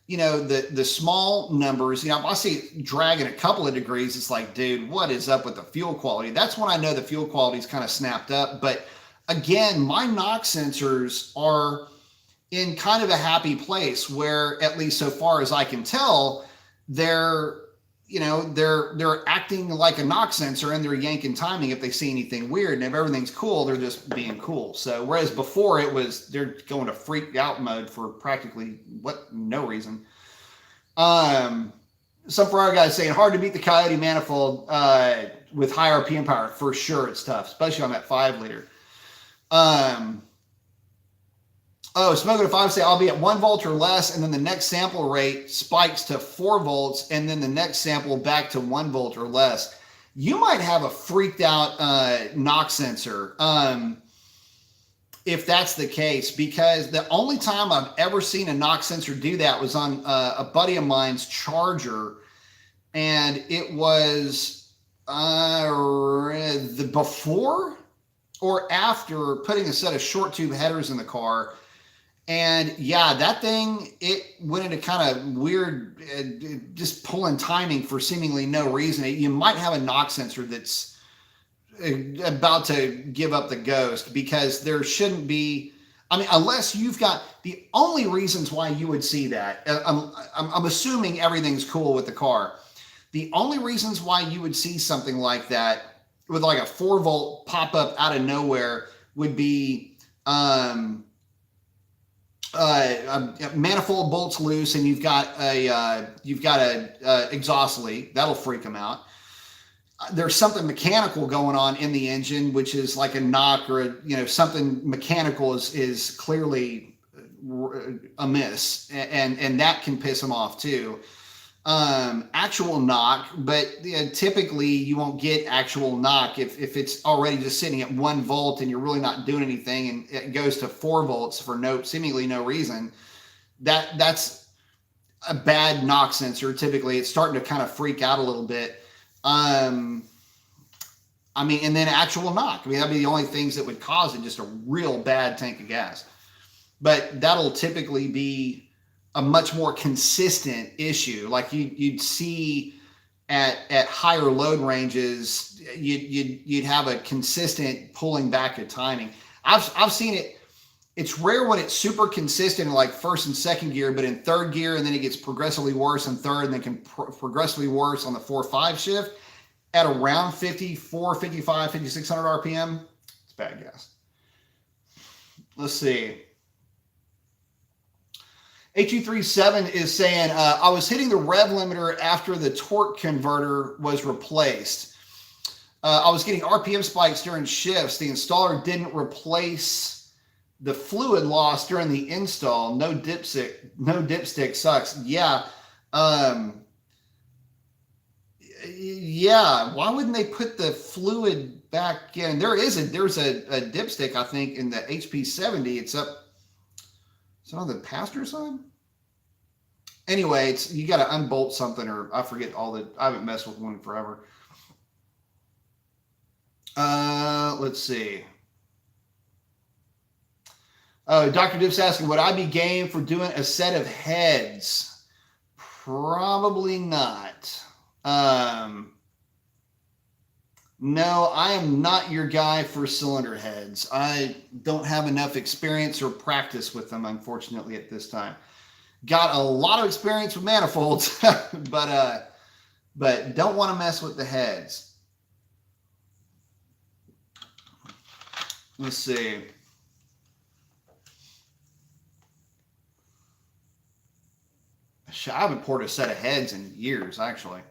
the small numbers. If I see dragging a couple of degrees, it's like, dude, what is up with the fuel quality? That's when I know the fuel quality is kind of snapped up. But again, my knock sensors are in kind of a happy place where, at least so far as I can tell, they're acting like a knock sensor and they're yanking timing if they see anything weird. And if everything's cool, they're just being cool. So whereas before they're going to freak out mode for practically no reason. Some Ferrari guys saying hard to beat the Coyote manifold with high RPM power. For sure, it's tough, especially on that 5 liter. Smoking a 5 say I'll be at 1 volt or less, and then the next sample rate spikes to 4 volts, and then the next sample back to 1 volt or less. You might have a freaked out knock sensor if that's the case, because the only time I've ever seen a knock sensor do that was on a buddy of mine's Charger, and it was the before or after putting a set of short tube headers in the car. And yeah, that thing, it went into kind of weird, just pulling timing for seemingly no reason. You might have a knock sensor that's about to give up the ghost, because there shouldn't be, unless you've got the only reasons why you would see that. I'm assuming everything's cool with the car. The only reasons why you would see something like that with like a 4 volt pop up out of nowhere would be, manifold bolts loose, and you've got a exhaust leak. That'll freak them out. There's something mechanical going on in the engine, which is like a knock, or something mechanical is clearly amiss, and that can piss them off too. Actual knock, but typically you won't get actual knock if it's already just sitting at 1 volt and you're really not doing anything, and it goes to 4 volts for seemingly no reason. That's a bad knock sensor. Typically it's starting to kind of freak out a little bit. And then actual knock, that'd be the only things that would cause it, just a real bad tank of gas. But that'll typically be a much more consistent issue. Like you'd see at higher load ranges, you'd have a consistent pulling back of timing. I've seen it. It's rare when it's super consistent in like first and second gear, but in third gear, and then it gets progressively worse in third, and then can progressively worse on the 4-5 shift at around 54, 55, 5,600 RPM. It's bad gas. Let's see. H237 is saying, I was hitting the rev limiter after the torque converter was replaced. I was getting RPM spikes during shifts. The installer didn't replace the fluid loss during the install. No dipstick sucks. Yeah. Yeah, why wouldn't they put the fluid back in? There's a dipstick, I think, in the HP70. It's on the passenger side. Anyway, you got to unbolt something, or I forget I haven't messed with one forever. Let's see. Oh, Dr. Div's asking, would I be game for doing a set of heads? Probably not. No, I am not your guy for cylinder heads. I don't have enough experience or practice with them, unfortunately, at this time. Got a lot of experience with manifolds, but don't want to mess with the heads. Let's see. I haven't poured a set of heads in years, actually.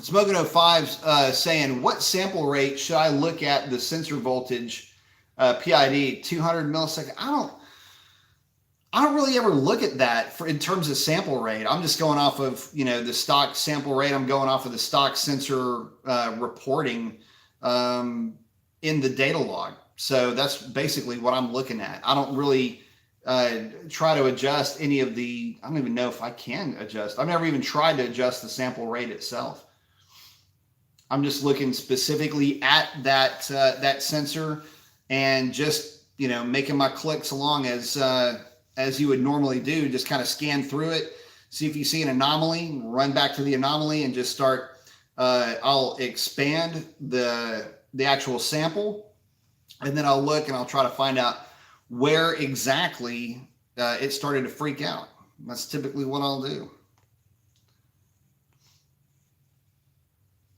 Smoking 05's saying, what sample rate should I look at the sensor voltage PID 200 millisecond? I don't really ever look at that in terms of sample rate. I'm just going off of, the stock sample rate. I'm going off of the stock sensor reporting in the data log. So that's basically what I'm looking at. I don't really try to adjust any of the, I don't even know if I can adjust. I've never even tried to adjust the sample rate itself. I'm just looking specifically at that sensor and just, making my clicks along as you would normally do. Just kind of scan through it, see if you see an anomaly, run back to the anomaly and just start, I'll expand the actual sample, and then I'll look and I'll try to find out where exactly it started to freak out. That's typically what I'll do.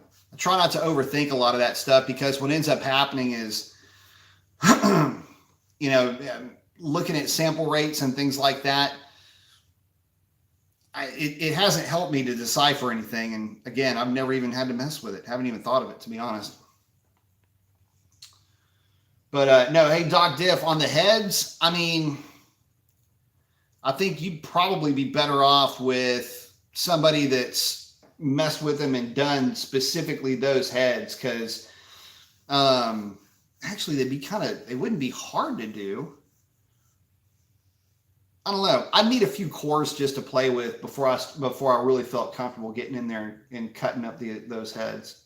I try not to overthink a lot of that stuff, because what ends up happening is, looking at sample rates and things like that, it hasn't helped me to decipher anything. And again, I've never even had to mess with it. Haven't even thought of it, to be honest. But no, hey, Doc Diff, on the heads, I think you'd probably be better off with somebody that's messed with them and done specifically those heads, because actually they wouldn't be hard to do. I don't know. I'd need a few cores just to play with before I really felt comfortable getting in there and cutting up those heads.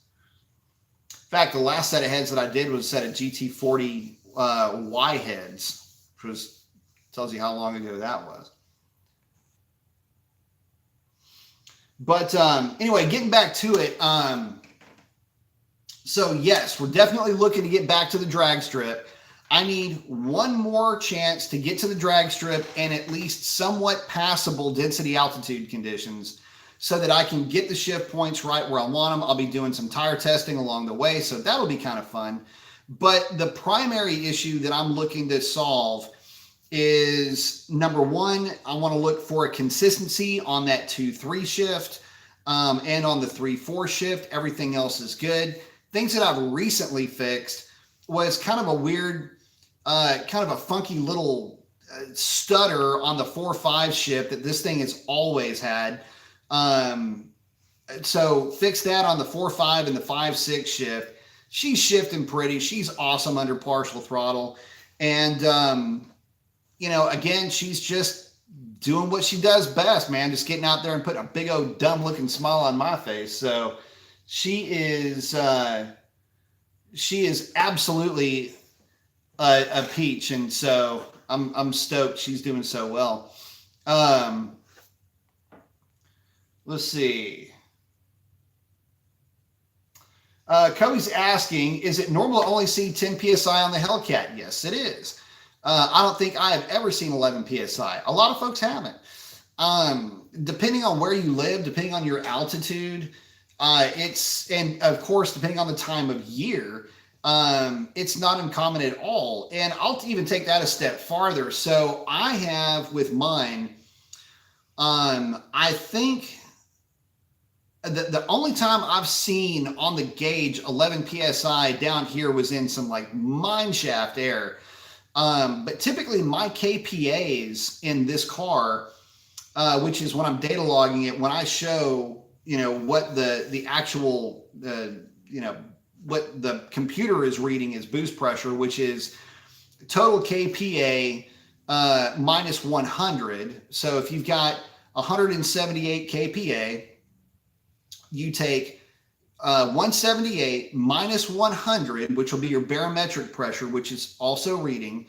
In fact, the last set of heads that I did was a set of GT40 Y heads, which tells you how long ago that was. But anyway, getting back to it. So yes, we're definitely looking to get back to the drag strip. I need one more chance to get to the drag strip and at least somewhat passable density altitude conditions, so that I can get the shift points right where I want them. I'll be doing some tire testing along the way, so that'll be kind of fun. But the primary issue that I'm looking to solve is, number one, I want to look for a consistency on that 2-3 shift and on the 3-4 shift. Everything else is good. Things that I've recently fixed was kind of a weird, kind of a funky little stutter on the 4-5 shift that this thing has always had. So fix that on the 4-5 and the 5-6 shift. She's shifting pretty. She's awesome under partial throttle. And, again, she's just doing what she does best, man. Just getting out there and putting a big old dumb looking smile on my face. So she is absolutely a peach. And so I'm stoked she's doing so well. Let's see. Kobe's asking, is it normal to only see 10 PSI on the Hellcat? Yes, it is. I don't think I have ever seen 11 PSI. A lot of folks haven't. Depending on where you live, depending on your altitude, and of course, depending on the time of year, it's not uncommon at all. And I'll even take that a step farther. So I have with mine, I think the only time I've seen on the gauge 11 PSI down here was in some like mine shaft air. But typically my KPAs in this car which is when I'm data logging it, when I show, what the actual, what the computer is reading is boost pressure, which is total KPA minus 100. So if you've got 178 KPA, you take 178 minus 100, which will be your barometric pressure, which is also reading.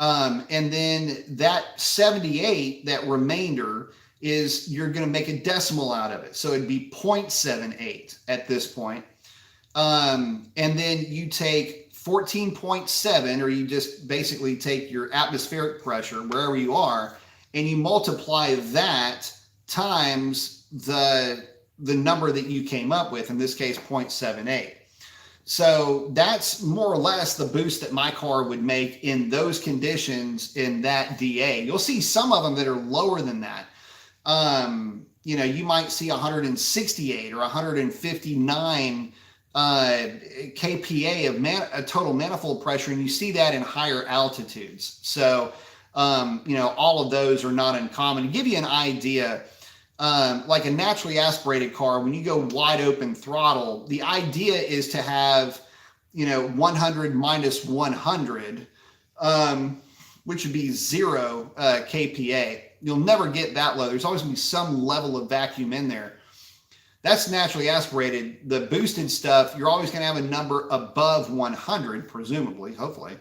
And then that 78, that remainder, is you're going to make a decimal out of it. So it'd be 0.78 at this point. And then you take 14.7, or you just basically take your atmospheric pressure wherever you are, and you multiply that times the number that you came up with, in this case 0.78. So that's more or less the boost that my car would make in those conditions in that DA. You'll see some of them that are lower than that. You might see 168 or 159 KPA of total manifold pressure, and you see that in higher altitudes. So, all of those are not uncommon. To give you an idea, like a naturally aspirated car, when you go wide open throttle, the idea is to have, 100 minus 100, which would be 0 KPA. You'll never get that low. There's always going to be some level of vacuum in there. That's naturally aspirated. The boosted stuff, you're always going to have a number above 100, presumably, hopefully.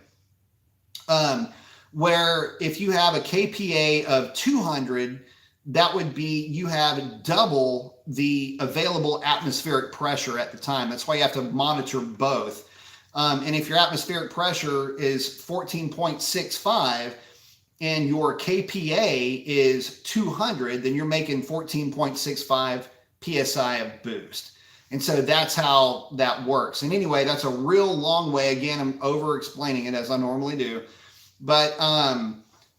Where if you have a KPA of 200, that would be, you have double the available atmospheric pressure at the time. That's why you have to monitor both. And if your atmospheric pressure is 14.65 and your KPA is 200, then you're making 14.65 PSI of boost. And so that's how that works. And anyway, that's a real long way. Again, I'm over explaining it as I normally do. But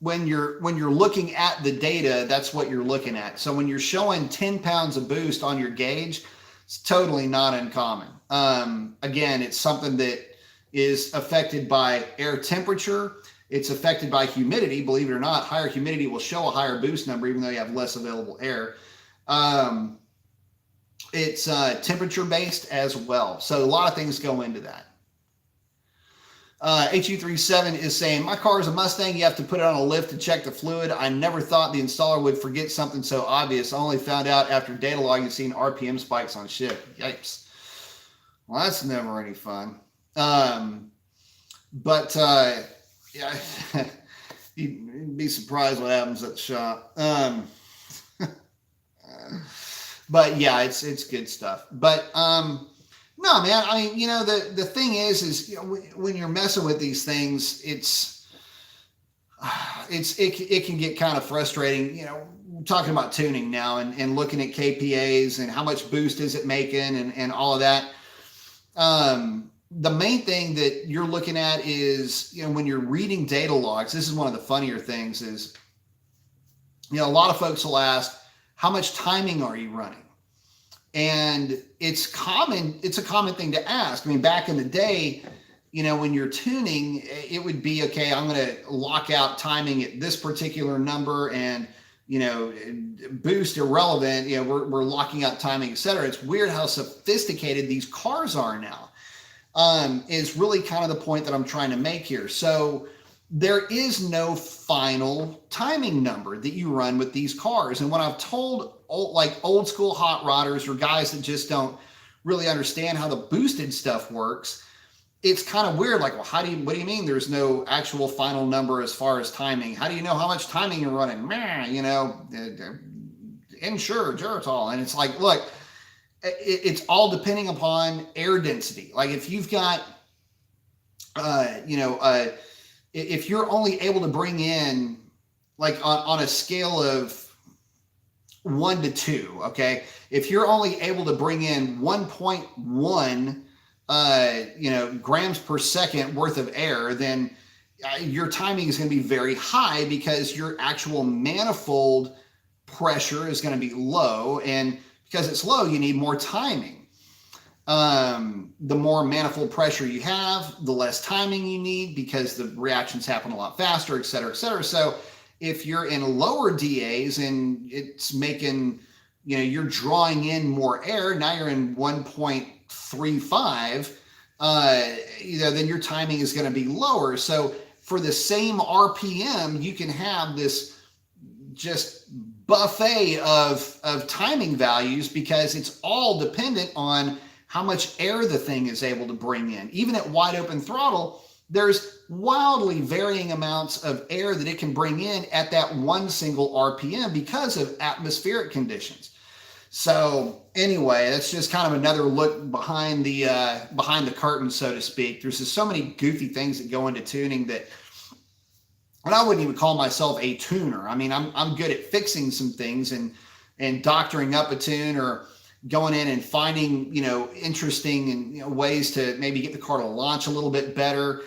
when you're looking at the data, that's what you're looking at. So when you're showing 10 pounds of boost on your gauge, it's totally not uncommon. Again, it's something that is affected by air temperature. It's affected by humidity. Believe it or not, higher humidity will show a higher boost number, even though you have less available air. It's temperature based as well. So a lot of things go into that. HU37 is saying, my car is a Mustang. You have to put it on a lift to check the fluid. I never thought the installer would forget something so obvious. I only found out after data logging and seeing RPM spikes on shift. Yikes. Well, that's never any fun. Yeah, you'd be surprised what happens at the shop. But yeah, it's good stuff. But no, man, I mean, the thing is when you're messing with these things, it can get kind of frustrating. We're talking about tuning now and looking at KPAs and how much boost is it making and all of that. The main thing that you're looking at is, when you're reading data logs, this is one of the funnier things is, a lot of folks will ask, how much timing are you running? And it's a common thing to ask. I mean, back in the day, when you're tuning, it would be, okay, I'm going to lock out timing at this particular number and, boost irrelevant, we're locking out timing, et cetera. It's weird how sophisticated these cars are now. Is really kind of the point that I'm trying to make here. So there is no final timing number that you run with these cars. And when I've told old school hot rodders or guys that just don't really understand how the boosted stuff works, it's kind of weird. Like, well, what do you mean there's no actual final number as far as timing? How do you know how much timing you're running? Insure, Geritol. And it's like, look, it's all depending upon air density. Like if you've got, if you're only able to bring in, like on a scale of 1 to 2, okay, if you're only able to bring in 1.1, grams per second worth of air, then your timing is going to be very high because your actual manifold pressure is going to be low, and because it's low, you need more timing. The more manifold pressure you have, the less timing you need because the reactions happen a lot faster, et cetera, et cetera. So if you're in lower DAs and it's making, you're drawing in more air, now you're in 1.35, then your timing is going to be lower. So for the same RPM, you can have this just buffet of timing values, because it's all dependent on how much air the thing is able to bring in. Even at wide open throttle, there's wildly varying amounts of air that it can bring in at that one single RPM because of atmospheric conditions. So anyway, that's just kind of another look behind the curtain, so to speak. There's just so many goofy things that go into tuning that, and I wouldn't even call myself a tuner. I mean, I'm good at fixing some things and doctoring up a tune, or going in and finding, interesting and ways to maybe get the car to launch a little bit better.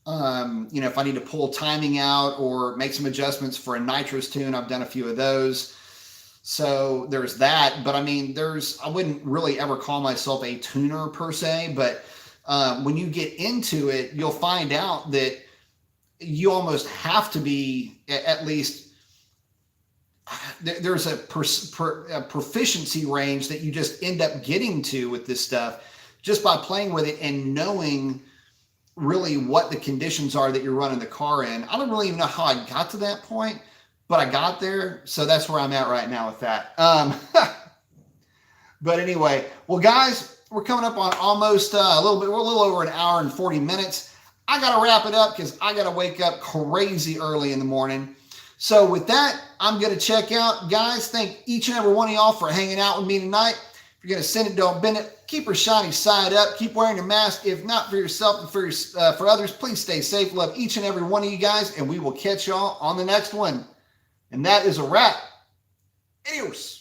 If I need to pull timing out or make some adjustments for a nitrous tune, I've done a few of those. So there's that. But I mean, I wouldn't really ever call myself a tuner per se, but when you get into it, you'll find out that you almost have to be at least, there's a proficiency range that you just end up getting to with this stuff just by playing with it and knowing really what the conditions are that you're running the car in. I don't really even know how I got to that point, but I got there. So that's where I'm at right now with that. But anyway, well, guys, we're coming up on almost we're a little over an hour and 40 minutes. I got to wrap it up because I got to wake up crazy early in the morning. So with that, I'm going to check out. Guys, thank each and every one of y'all for hanging out with me tonight. If you're going to send it, don't bend it. Keep your shiny side up. Keep wearing your mask. If not for yourself and for others, please stay safe. Love each and every one of you guys, and we will catch y'all on the next one. And that is a wrap. Adios.